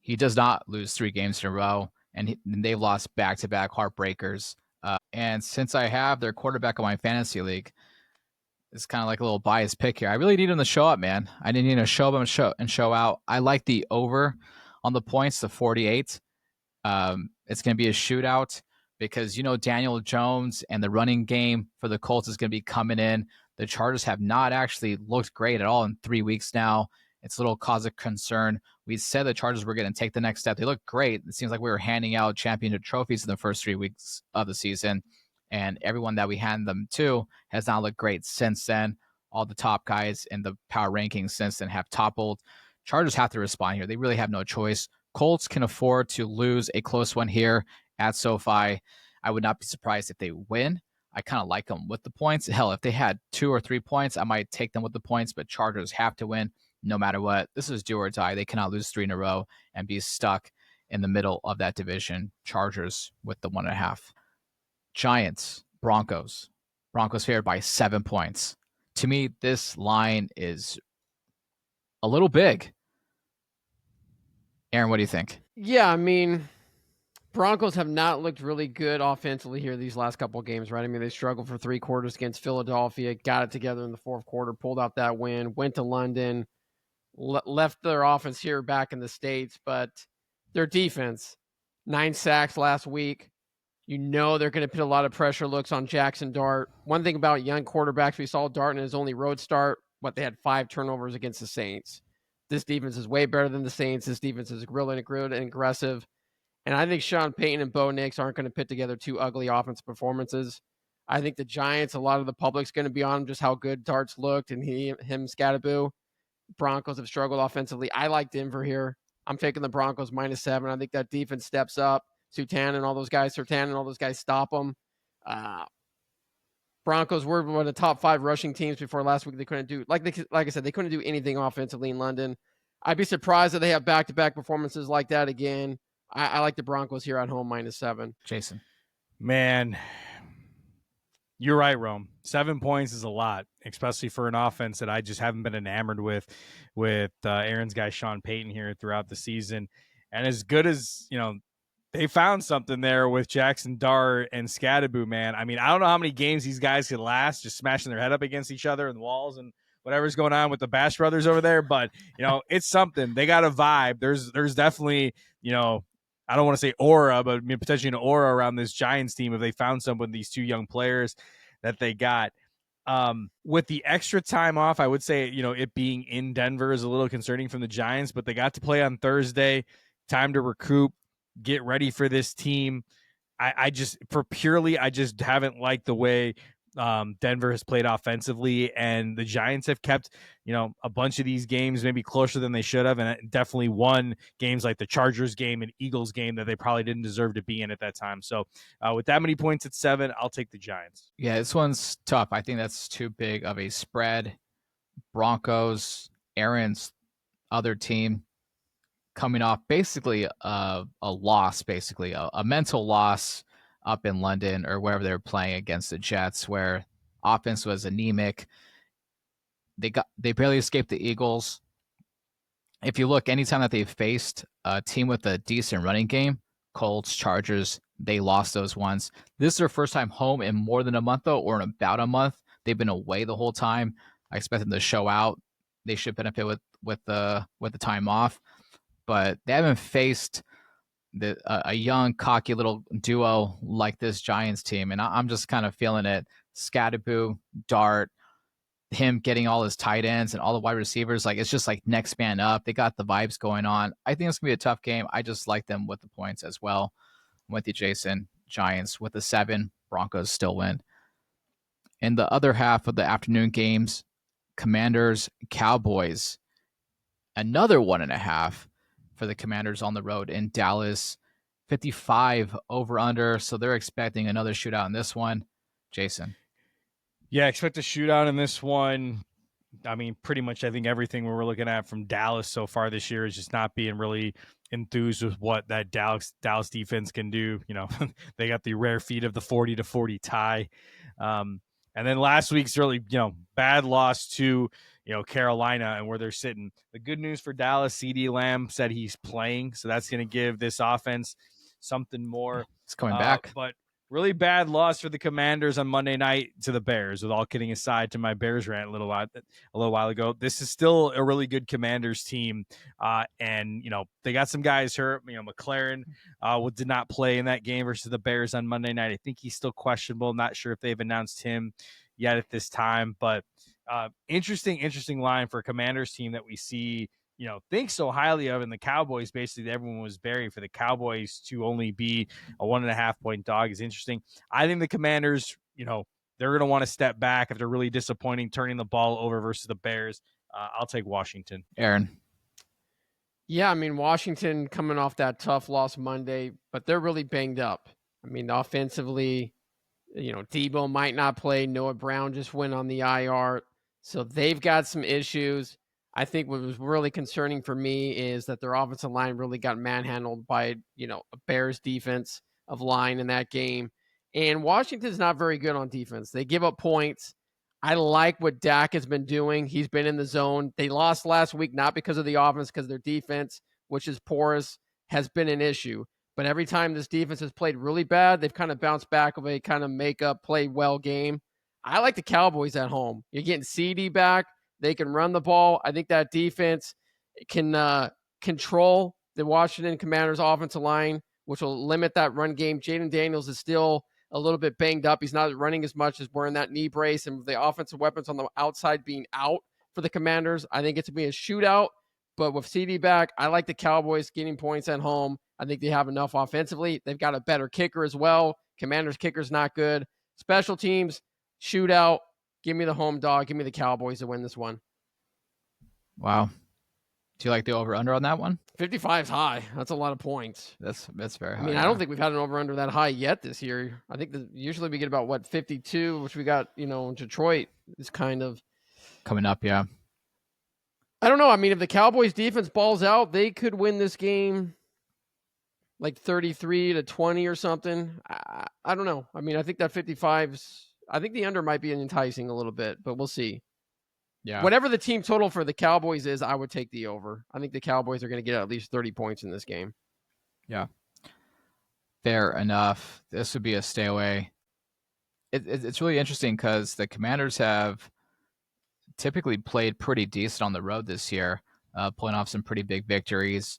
He does not lose 3 games in a row, and they've lost back-to-back heartbreakers. And since I have their quarterback in my fantasy league, it's kind of like a little biased pick here. I really need him to show up, man. I didn't need him to show up and show out. I like the over on the points, the 48. It's going to be a shootout because, Daniel Jones and the running game for the Colts is going to be coming in. The Chargers have not actually looked great at all in 3 weeks now. It's a little cause of concern. We said the Chargers were going to take the next step. They look great. It seems like we were handing out championship trophies in the first 3 weeks of the season, and everyone that we hand them to has not looked great since then. All the top guys in the power rankings since then have toppled. Chargers have to respond here. They really have no choice. Colts can afford to lose a close one here at SoFi. I would not be surprised if they win. I kind of like them with the points. Hell, if they had 2 or 3 points, I might take them with the points, but Chargers have to win no matter what. This is do or die. They cannot lose 3 in a row and be stuck in the middle of that division. Chargers with the 1.5. Giants, Broncos. Broncos favored by 7 points. To me, this line is a little big. Aaron, what do you think? Yeah, I mean, Broncos have not looked really good offensively here these last couple of games, right? I mean, they struggled for 3 quarters against Philadelphia, got it together in the 4th quarter, pulled out that win, went to London, left their offense here back in the States, but their defense, 9 sacks last week. You know they're going to put a lot of pressure looks on Jackson Dart. One thing about young quarterbacks, we saw Dart in his only road start, they had 5 turnovers against the Saints. This defense is way better than the Saints. This defense is really good and aggressive. And I think Sean Payton and Bo Nix aren't going to put together 2 ugly offensive performances. I think the Giants, a lot of the public's going to be on just how good Dart's looked and him Scadaboo. Broncos have struggled offensively. I like Denver here. I'm taking the Broncos -7. I think that defense steps up. Surtain and all those guys stop them. Broncos were one of the top 5 rushing teams before last week. They couldn't do, like I said, they couldn't do anything offensively in London. I'd be surprised if they have back-to-back performances like that again. I like the Broncos here at home -7. Jason. Man, you're right, Rome. 7 points is a lot, especially for an offense that I just haven't been enamored with Aaron's guy Sean Payton here throughout the season. And as good as, they found something there with Jackson Dart and Scadaboo, man. I mean, I don't know how many games these guys could last just smashing their head up against each other and the walls and whatever's going on with the Bash brothers over there. But, it's something. They got a vibe. There's definitely, I don't want to say aura, but potentially an aura around this Giants team if they found someone, these 2 young players that they got. With the extra time off, I would say, it being in Denver is a little concerning from the Giants, but they got to play on Thursday. Time to recoup, get ready for this team. I just haven't liked the way Denver has played offensively, and the Giants have kept, a bunch of these games maybe closer than they should have, and definitely won games like the Chargers game and Eagles game that they probably didn't deserve to be in at that time. So with that many points at 7, I'll take the Giants. Yeah, this one's tough. I think that's too big of a spread. Broncos, Aaron's other team, coming off basically a loss, a mental loss up in London or wherever they were playing against the Jets, where offense was anemic. They barely escaped the Eagles. If you look, anytime that they've faced a team with a decent running game, Colts, Chargers, they lost those ones. This is their first time home in more than a month, though, or in about a month. They've been away the whole time. I expect them to show out. They should benefit with the time off, but they haven't faced a young, cocky little duo like this Giants team, and I'm just kind of feeling it. Scadaboo, Dart, him getting all his tight ends and all the wide receivers, it's just like next man up. They got the vibes going on. I think it's gonna be a tough game. I just like them with the points as well. I'm with you, Jason. Giants with the 7. Broncos still win. In the other half of the afternoon games, Commanders, Cowboys, another 1.5 for the Commanders on the road in Dallas. 55 over under, so they're expecting another shootout in this one. Jason. Yeah, expect a shootout in this one. I mean, pretty much I think everything we're looking at from Dallas so far this year is just not being really enthused with what that Dallas defense can do. They got the rare feat of the 40-40 tie. And then last week's really, bad loss to, Carolina and where they're sitting. The good news for Dallas, CeeDee Lamb said he's playing, so that's going to give this offense something more. It's coming back. But really bad loss for the Commanders on Monday night to the Bears. With all kidding aside, to my Bears rant a little while ago, this is still a really good Commanders team, and they got some guys hurt. McLaren did not play in that game versus the Bears on Monday night. I think he's still questionable. Not sure if they've announced him yet at this time, but interesting line for a Commanders team that we see think so highly of, and the Cowboys, basically everyone was bearing for the Cowboys to only be a 1.5 point dog is interesting. I think the Commanders, they're going to want to step back if they're really disappointing, turning the ball over versus the Bears. I'll take Washington. Aaron. Yeah, I mean, Washington coming off that tough loss Monday, but they're really banged up. I mean, offensively, Debo might not play. Noah Brown just went on the IR. So they've got some issues. I think what was really concerning for me is that their offensive line really got manhandled by, a Bears defense of line in that game. And Washington's not very good on defense. They give up points. I like what Dak has been doing. He's been in the zone. They lost last week, not because of the offense, because their defense, which is porous, has been an issue. But every time this defense has played really bad, they've kind of bounced back of a kind of make up, play well game. I like the Cowboys at home. You're getting CD back. They can run the ball. I think that defense can control the Washington Commanders' offensive line, which will limit that run game. Jaden Daniels is still a little bit banged up. He's not running as much as wearing that knee brace, and the offensive weapons on the outside being out for the Commanders, I think it's to be a shootout. But with CD back, I like the Cowboys getting points at home. I think they have enough offensively. They've got a better kicker as well. Commanders' kicker's not good. Special teams, shootout. Give me the home dog. Give me the Cowboys to win this one. Wow. Do you like the over-under on that one? 55 is high. That's a lot of points. That's very high. I mean, I don't think we've had an over-under that high yet this year. I think usually we get about, 52, which we got, Detroit is kind of coming up, yeah. I don't know. I mean, if the Cowboys defense balls out, they could win this game like 33-20 or something. I don't know. I mean, I think that 55's, I think the under might be enticing a little bit, but we'll see. Yeah. Whatever the team total for the Cowboys is, I would take the over. I think the Cowboys are going to get at least 30 points in this game. Yeah. Fair enough. This would be a stay away. It's really interesting because the Commanders have typically played pretty decent on the road this year, pulling off some pretty big victories.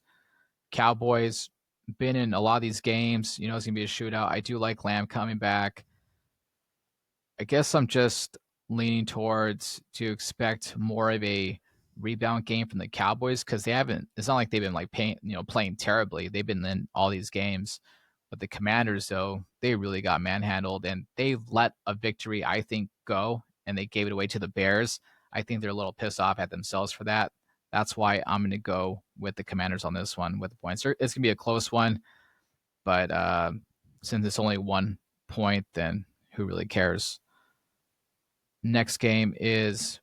Cowboys been in a lot of these games. It's going to be a shootout. I do like Lamb coming back. I guess I'm just leaning towards to expect more of a rebound game from the Cowboys because it's not like they've been playing terribly. They've been in all these games. But the Commanders, though, they really got manhandled and they let a victory, I think, go and they gave it away to the Bears. I think they're a little pissed off at themselves for that. That's why I'm going to go with the Commanders on this one with the points. It's going to be a close one, but since it's only 1 point, then who really cares? Next game is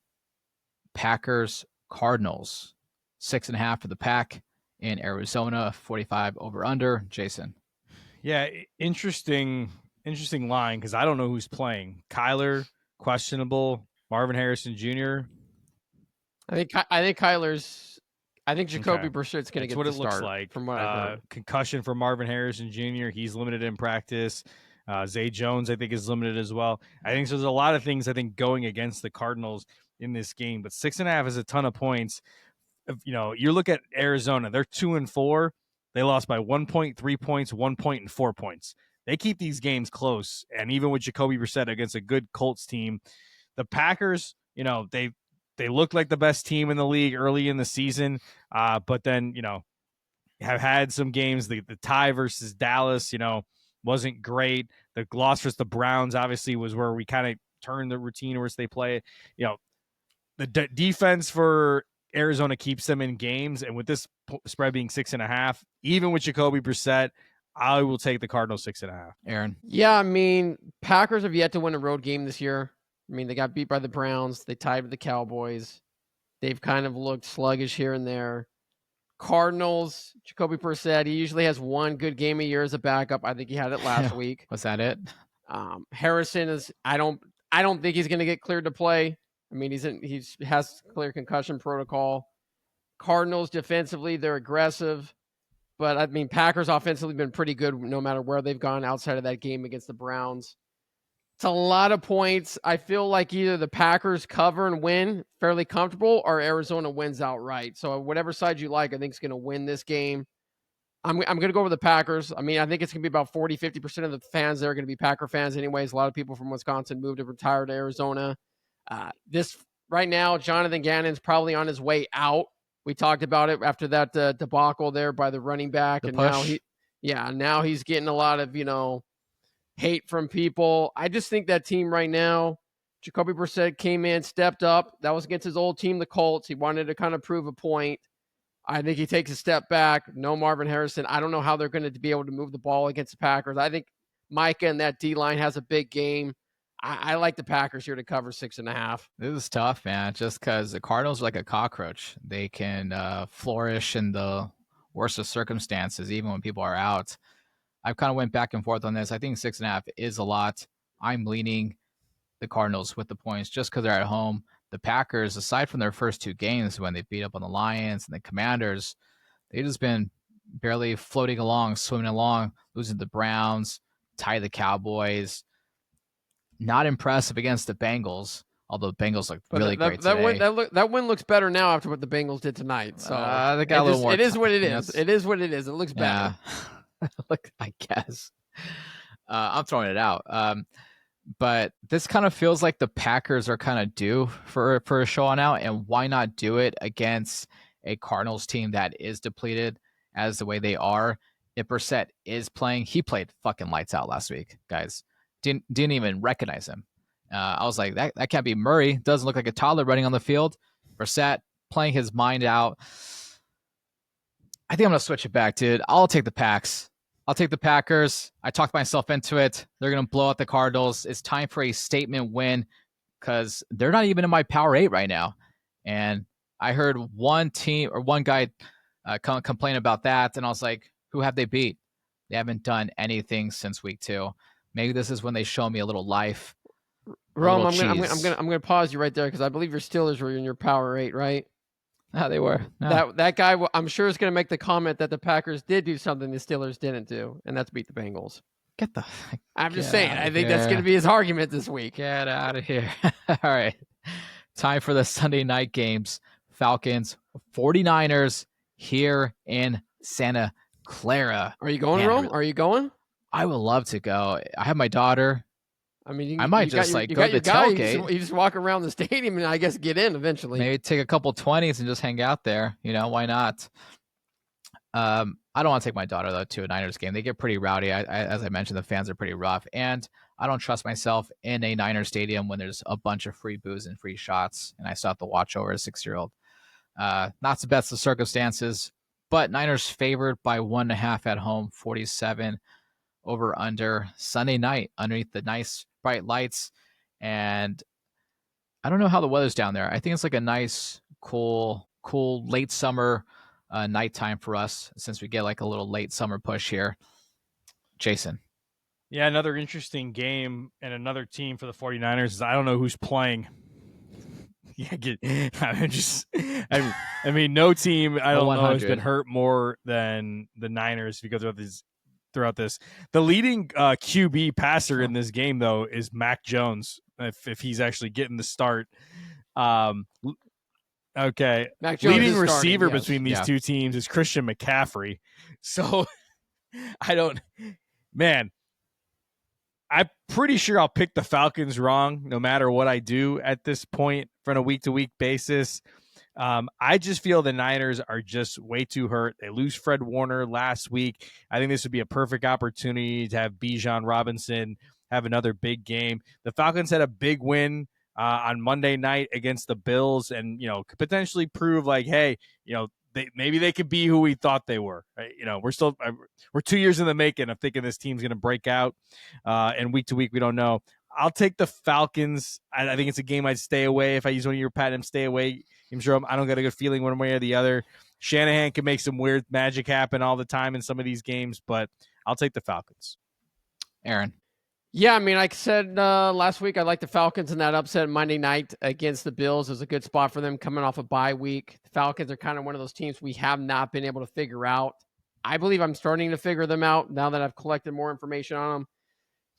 Packers-Cardinals. 6.5 for the Pack in Arizona, 45 over/under. Jaeson. Yeah, interesting line because I don't know who's playing. Kyler, questionable. Marvin Harrison Jr. I think Kyler's. I think Jacoby Brissett's going to get what the it start, looks like. From what I heard. Concussion for Marvin Harrison Jr. He's limited in practice. Zay Jones, I think, is limited as well. I think there's a lot of things going against the Cardinals in this game, but 6.5 is a ton of points. You look at Arizona; they're 2-4. They lost by 1 point, 3 points, 1 point, and 4 points. They keep these games close, and even with Jacoby Brissett against a good Colts team, the Packers, they looked like the best team in the league early in the season, but then have had some games. The tie versus Dallas, wasn't great. The loss versus the Browns obviously was where we kind of turned the routine where they play. The defense for Arizona keeps them in games, and with this spread being 6.5, even with Jacoby Brissett, I will take the Cardinals 6.5. Aaron. Yeah, I mean, Packers have yet to win a road game this year. I mean, they got beat by the Browns. They tied with the Cowboys. They've kind of looked sluggish here and there. Cardinals, Jacoby Brissett, he usually has one good game a year as a backup. I think he had it last week. Was that it? Harrison is. I don't think he's going to get cleared to play. I mean, he has clear concussion protocol. Cardinals defensively, they're aggressive, but I mean, Packers offensively been pretty good no matter where they've gone outside of that game against the Browns. It's a lot of points. I feel like either the Packers cover and win fairly comfortable or Arizona wins outright. So whatever side you like, I think is going to win this game. I'm going to go with the Packers. I mean, I think it's going to be about 40-50% of the fans there are going to be Packer fans anyways. A lot of people from Wisconsin moved to retire to Arizona. This right now, Jonathan Gannon's probably on his way out We talked about it after that debacle there by the running back. Now he's getting a lot of, hate from people. I just think that team right now, Jacoby Brissett came in, stepped up. That was against his old team, the Colts. He wanted to kind of prove a point. I think he takes a step back. No Marvin Harrison. I don't know how they're going to be able to move the ball against the Packers. I think Micah and that D-line has a big game. I like the Packers here to cover 6.5. This is tough, man, just because the Cardinals are like a cockroach. They can flourish in the worst of circumstances, even when people are out. I've kind of went back and forth on this. I think 6.5 is a lot. I'm leaning the Cardinals with the points just because they're at home. The Packers, aside from their first 2 games when they beat up on the Lions and the Commanders, they've just been barely floating along, swimming along, losing the Browns, tie the Cowboys. Not impressive against the Bengals, although the Bengals look really great today. That win looks better now after what the Bengals did tonight. So they got a little more. It is what it is. It is what it is. It looks better. Look, I guess. I'm throwing it out. But this kind of feels like the Packers are kind of due for a showing out, and why not do it against a Cardinals team that is depleted as the way they are? If Brissett is playing, he played fucking lights out last week, guys. Didn't even recognize him. I was like, that can't be Murray. Doesn't look like a toddler running on the field. Brissett playing his mind out. I think I'm going to switch it back, dude. I'll take the Packs. I'll take the Packers. I talked myself into it. They're going to blow out the Cardinals. It's time for a statement win because they're not even in my Power 8 right now. And I heard one guy complain about that, and I was like, who have they beat? They haven't done anything since week 2. Maybe this is when they show me a little life. Rome, I'm gonna pause you right there because I believe your Steelers were in your Power 8, right? No, they were. No. That guy, I'm sure, is going to make the comment that the Packers did do something the Steelers didn't do, and that's beat the Bengals. Get the. I'm just saying. I think that's going to be his argument this week. Get out of here! All right, time for the Sunday night games. Falcons, 49ers here in Santa Clara. Are you going, Rome? Are you going? I would love to go. I have my daughter. I mean, I might just go to the tailgate. You just walk around the stadium and I guess get in eventually. Maybe take a couple 20s and just hang out there. Why not? I don't want to take my daughter though to a Niners game. They get pretty rowdy. As I mentioned, the fans are pretty rough, and I don't trust myself in a Niners stadium when there's a bunch of free booze and free shots, and I still have to watch over a 6-year-old. Not the best of circumstances, but Niners favored by 1.5 at home, 47 over under Sunday night underneath the nice bright lights. And I don't know how the weather's down there. I think it's like a nice, cool late summer nighttime for us since we get like a little late summer push here. Jaeson. Yeah, another interesting game and another team for the 49ers is I don't know who's playing. I mean, no team I don't know has been hurt more than the Niners if you go throughout this. The leading QB passer in this game, though, is Mac Jones, if he's actually getting the start. Okay. Mac Jones leading receiver between these two teams is Christian McCaffrey. So, I'm pretty sure I'll pick the Falcons wrong no matter what I do at this point from a week-to-week basis. I just feel the Niners are just way too hurt. They lose Fred Warner last week. I think this would be a perfect opportunity to have Bijan Robinson have another big game. The Falcons had a big win on Monday night against the Bills and, could potentially prove like, hey, maybe they could be who we thought they were. Right? We're 2 years in the making of thinking this team's going to break out, and week to week, we don't know. I'll take the Falcons. I think it's a game I'd stay away. If I use one of your Pat, stay away. I'm sure I don't get a good feeling one way or the other. Shanahan can make some weird magic happen all the time in some of these games, but I'll take the Falcons. Aaron. Yeah, I mean, like I said last week, I like the Falcons in that upset Monday night against the Bills. It was a good spot for them coming off a bye week. The Falcons are kind of one of those teams we have not been able to figure out. I believe I'm starting to figure them out now that I've collected more information on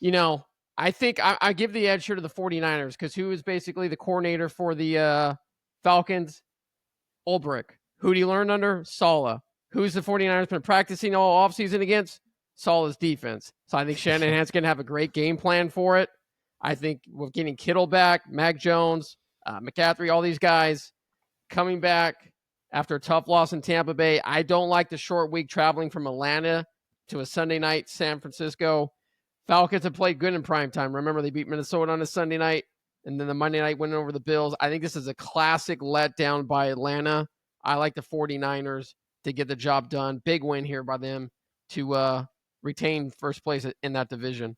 them. I think I give the edge here to the 49ers because who is basically the coordinator for the Falcons? Ulbrich. Who do you learn under? Saleh. Who's the 49ers been practicing all offseason against? Saleh's defense. So I think Shanahan's going to have a great game plan for it. I think with getting Kittle back, Mac Jones, McCaffrey, all these guys coming back, after a tough loss in Tampa Bay. I don't like the short week traveling from Atlanta to a Sunday night San Francisco. Falcons have played good in prime time. Remember, they beat Minnesota on a Sunday night, and then the Monday night win over the Bills. I think this is a classic letdown by Atlanta. I like the 49ers to get the job done. Big win here by them to retain first place in that division.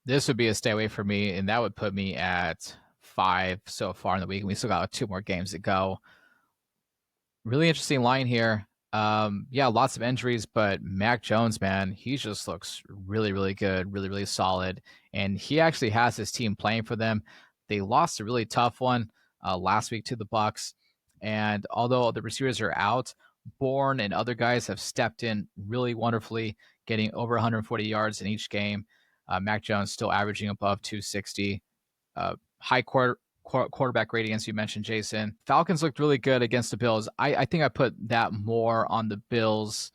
This would be a stay away for me, and that would put me at 5 so far in the week. And we still got 2 more games to go. Really interesting line here. Yeah, lots of injuries, but Mac Jones, man, he just looks really, really good, really, really solid. And he actually has his team playing for them. They lost a really tough one last week to the Bucs. And although the receivers are out, Bourne and other guys have stepped in really wonderfully, getting over 140 yards in each game. Mac Jones still averaging above 260. High quarterback rating, as you mentioned, Jaeson. Falcons looked really good against the Bills. I think I put that more on the Bills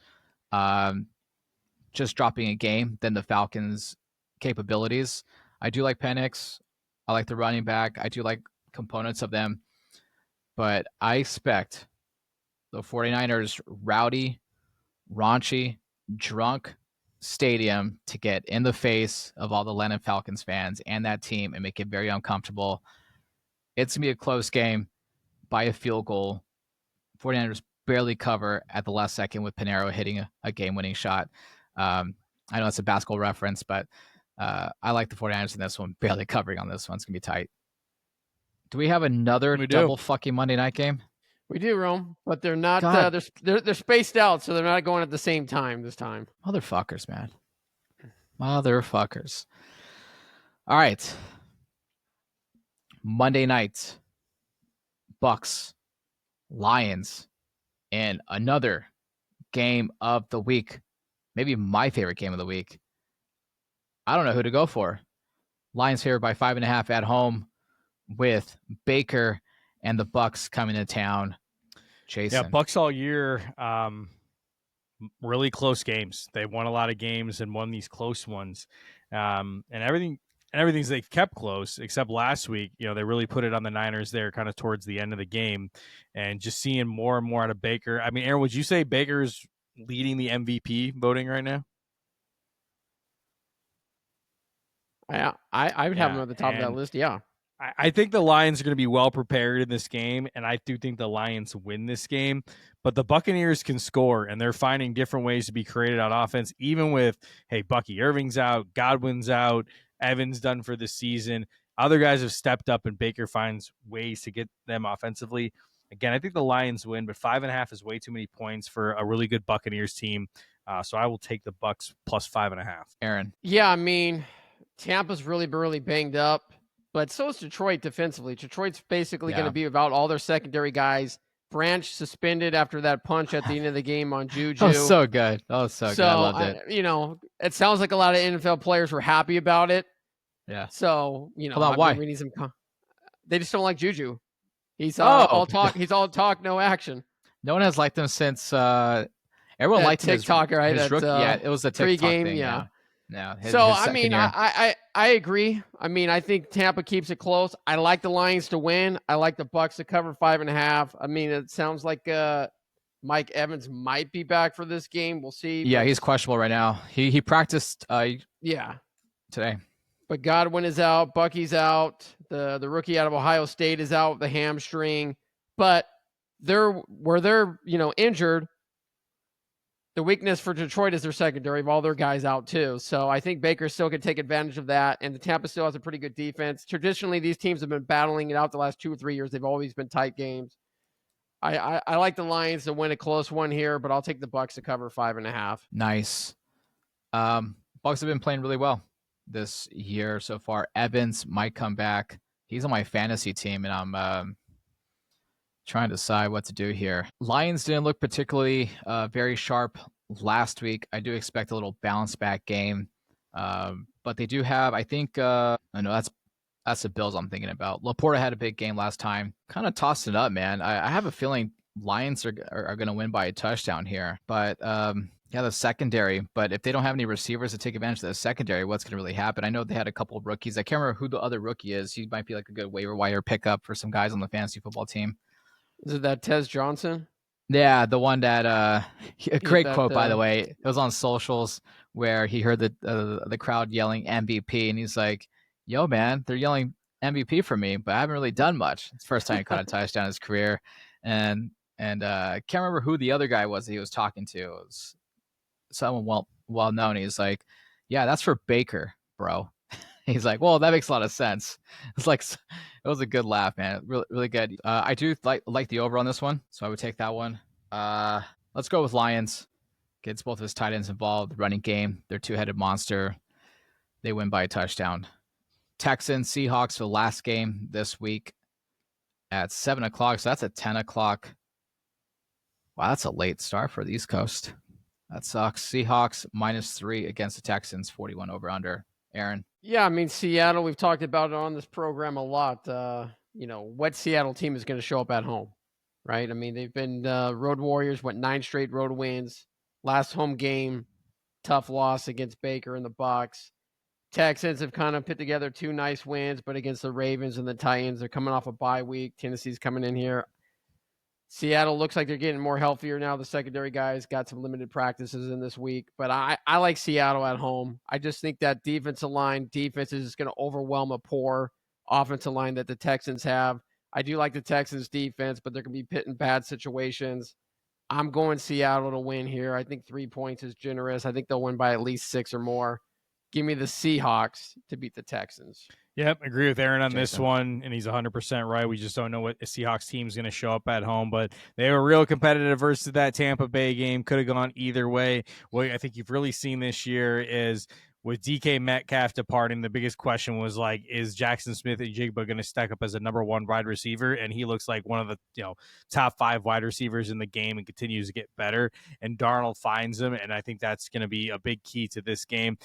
just dropping a game than the Falcons' capabilities. I do like Penix. I like the running back. I do like components of them. But I expect the 49ers rowdy, raunchy, drunk stadium to get in the face of all the Atlanta Falcons fans and that team and make it very uncomfortable. It's going to be a close game by a field goal. 49ers barely cover at the last second with Pinheiro hitting a game-winning shot. I know it's a basketball reference, but I like the 49ers in this one, barely covering on this one. It's going to be tight. Do we have another double fucking Monday night game? We do, Rome, but they're not. They're spaced out, so they're not going at the same time this time. Motherfuckers, man. Motherfuckers. All right. Monday night. Bucks, Lions, and another game of the week. Maybe my favorite game of the week. I don't know who to go for. Lions favored by 5.5 at home with Baker and the Bucks coming to town. Jaeson. Yeah, Bucks all year, really close games. They won a lot of games and won these close ones. And everything's they've kept close, except last week. You know, they really put it on the Niners there kind of towards the end of the game. And just seeing more and more out of Baker. I mean, Aaron, would you say Baker's leading the MVP voting right now? Yeah, I would have him at the top of that list, yeah. I think the Lions are going to be well prepared in this game, and I do think the Lions win this game. But the Buccaneers can score, and they're finding different ways to be creative on offense, even with, hey, Bucky Irving's out, Godwin's out, Evans done for the season. Other guys have stepped up, and Baker finds ways to get them offensively. Again, I think the Lions win, but 5.5 is way too many points for a really good Buccaneers team. So I will take the Bucks plus 5.5. Aaron. Yeah, I mean, Tampa's really banged up. But so is Detroit defensively. Detroit's basically going to be without all their secondary guys. Branch suspended after that punch at the end of the game on Juju. Oh, so good. Oh, so good. I loved it. You know, it sounds like a lot of NFL players were happy about it. Yeah. So, you know, hold on, why? They just don't like Juju. He's all talk. He's all talk, no action. No one has liked him since everyone liked him. TikTok, right? His rookie, it was a TikTok pre-game, thing. Yeah. No, I mean, I agree. I mean, I think Tampa keeps it close. I like the Lions to win. I like the Bucks to cover 5.5. I mean, it sounds like Mike Evans might be back for this game. We'll see. Yeah, he's questionable right now. He practiced today. But Godwin is out. Bucky's out. The rookie out of Ohio State is out with the hamstring. But they're injured. The weakness for Detroit is their secondary of all their guys out too. So I think Baker still can take advantage of that. And the Tampa still has a pretty good defense. Traditionally, these teams have been battling it out the last 2 or 3 years. They've always been tight games. I like the Lions to win a close one here, but I'll take the Bucks to cover 5.5. Nice. Bucks have been playing really well this year so far. Evans might come back. He's on my fantasy team, and I'm trying to decide what to do here. Lions didn't look particularly very sharp last week. I do expect a little bounce back game. But they do have, I think, I know that's the Bills I'm thinking about. Laporta had a big game last time. Kind of tossed it up, man. I have a feeling Lions are going to win by a touchdown here. But the secondary. But if they don't have any receivers to take advantage of the secondary, what's going to really happen? I know they had a couple of rookies. I can't remember who the other rookie is. He might be like a good waiver wire pickup for some guys on the fantasy football team. Is it that Tez Johnson? Yeah, the one that a great that, quote by the way. It was on socials where he heard the crowd yelling MVP, and he's like, "Yo, man, they're yelling MVP for me, but I haven't really done much." It's the first time he caught a touchdown in his career, and I can't remember who the other guy was that he was talking to. It was someone well known. He's like, "Yeah, that's for Baker, bro." He's like, "Well, that makes a lot of sense." It's like it was a good laugh, man. Really, really good. I do like the over on this one, so I would take that one. Let's go with Lions. Gets both of his tight ends involved. Running game. They're two-headed monster. They win by a touchdown. Texans, Seahawks for the last game this week at 7 o'clock. So that's at 10 o'clock. Wow, that's a late start for the East Coast. That sucks. Seahawks -3 against the Texans, 41 over under. Aaron? Yeah, I mean, Seattle, we've talked about it on this program a lot. What Seattle team is going to show up at home, right? I mean, they've been road warriors, 9 straight road wins. Last home game, tough loss against Baker in the Bucs. Texans have kind of put together 2 nice wins, but against the Ravens and the Titans, they're coming off a bye week. Tennessee's coming in here. Seattle looks like they're getting more healthier now. The secondary guys got some limited practices in this week, but I like Seattle at home. I just think that defense is just going to overwhelm a poor offensive line that the Texans have. I do like the Texans defense, but they're going to be put in bad situations. I'm going Seattle to win here. I think 3 points is generous. I think they'll win by at least 6 or more. Give me the Seahawks to beat the Texans. Yep, agree with Aaron on Jaeson. this one, and he's 100% right. We just don't know what a Seahawks team is going to show up at home, but they were real competitive versus that Tampa Bay game. Could have gone either way. What I think you've really seen this year is with DK Metcalf departing, the biggest question was like, is Jackson Smith and Jigba going to stack up as a number 1 wide receiver? And he looks like one of the top 5 wide receivers in the game and continues to get better. And Darnold finds him, and I think that's going to be a big key to this game.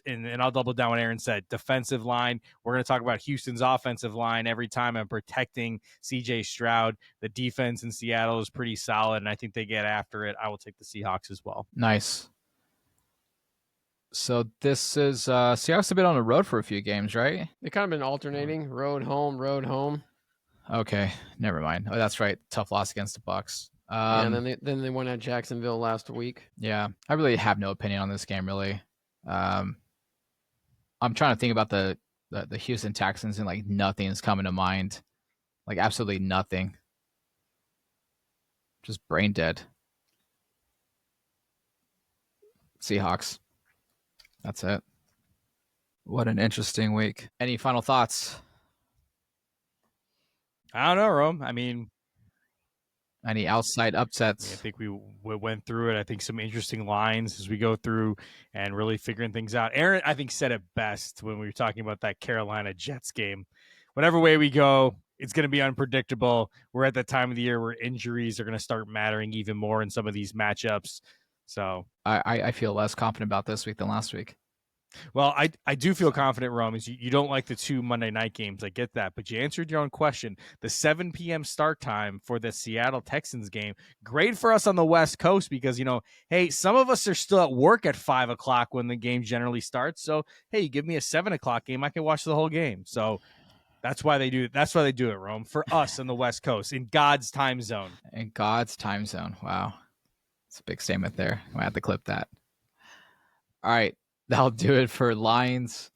And I'll double down what Aaron said. Defensive line. We're going to talk about Houston's offensive line every time and protecting C.J. Stroud. The defense in Seattle is pretty solid, and I think they get after it. I will take the Seahawks as well. Nice. So this is Seahawks have been on the road for a few games, right? They've kind of been alternating road, home, road, home. Okay, never mind. Oh, that's right. Tough loss against the Bucs. And then they won at Jacksonville last week. Yeah, I really have no opinion on this game, really. I'm trying to think about the Houston Texans, and like nothing's coming to mind. Like absolutely nothing. Just brain dead. Seahawks. That's it. What an interesting week. Any final thoughts? I don't know, Rome. I mean, any outside upsets? I think we went through it. I think some interesting lines as we go through and really figuring things out. Aaron, I think, said it best when we were talking about that Carolina Jets game. Whatever way we go, it's going to be unpredictable. We're at that time of the year where injuries are going to start mattering even more in some of these matchups. So I feel less confident about this week than last week. Well, I do feel confident, Rome, is you don't like the 2 Monday night games. I get that. But you answered your own question. The 7 p.m. start time for the Seattle Texans game, great for us on the West Coast because, hey, some of us are still at work at 5 o'clock when the game generally starts. So, hey, you give me a 7 o'clock game, I can watch the whole game. So that's why they do it. That's why they do it, Rome, for us on the West Coast in God's time zone. In God's time zone. Wow. It's a big statement there. I have to clip that. All right. That'll do it for Lions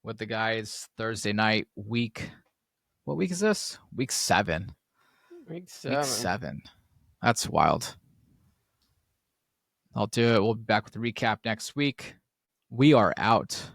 with the guys Thursday night week. What week is this? Week 7. Week 7. Week 7. That's wild. I'll do it. We'll be back with the recap next week. We are out.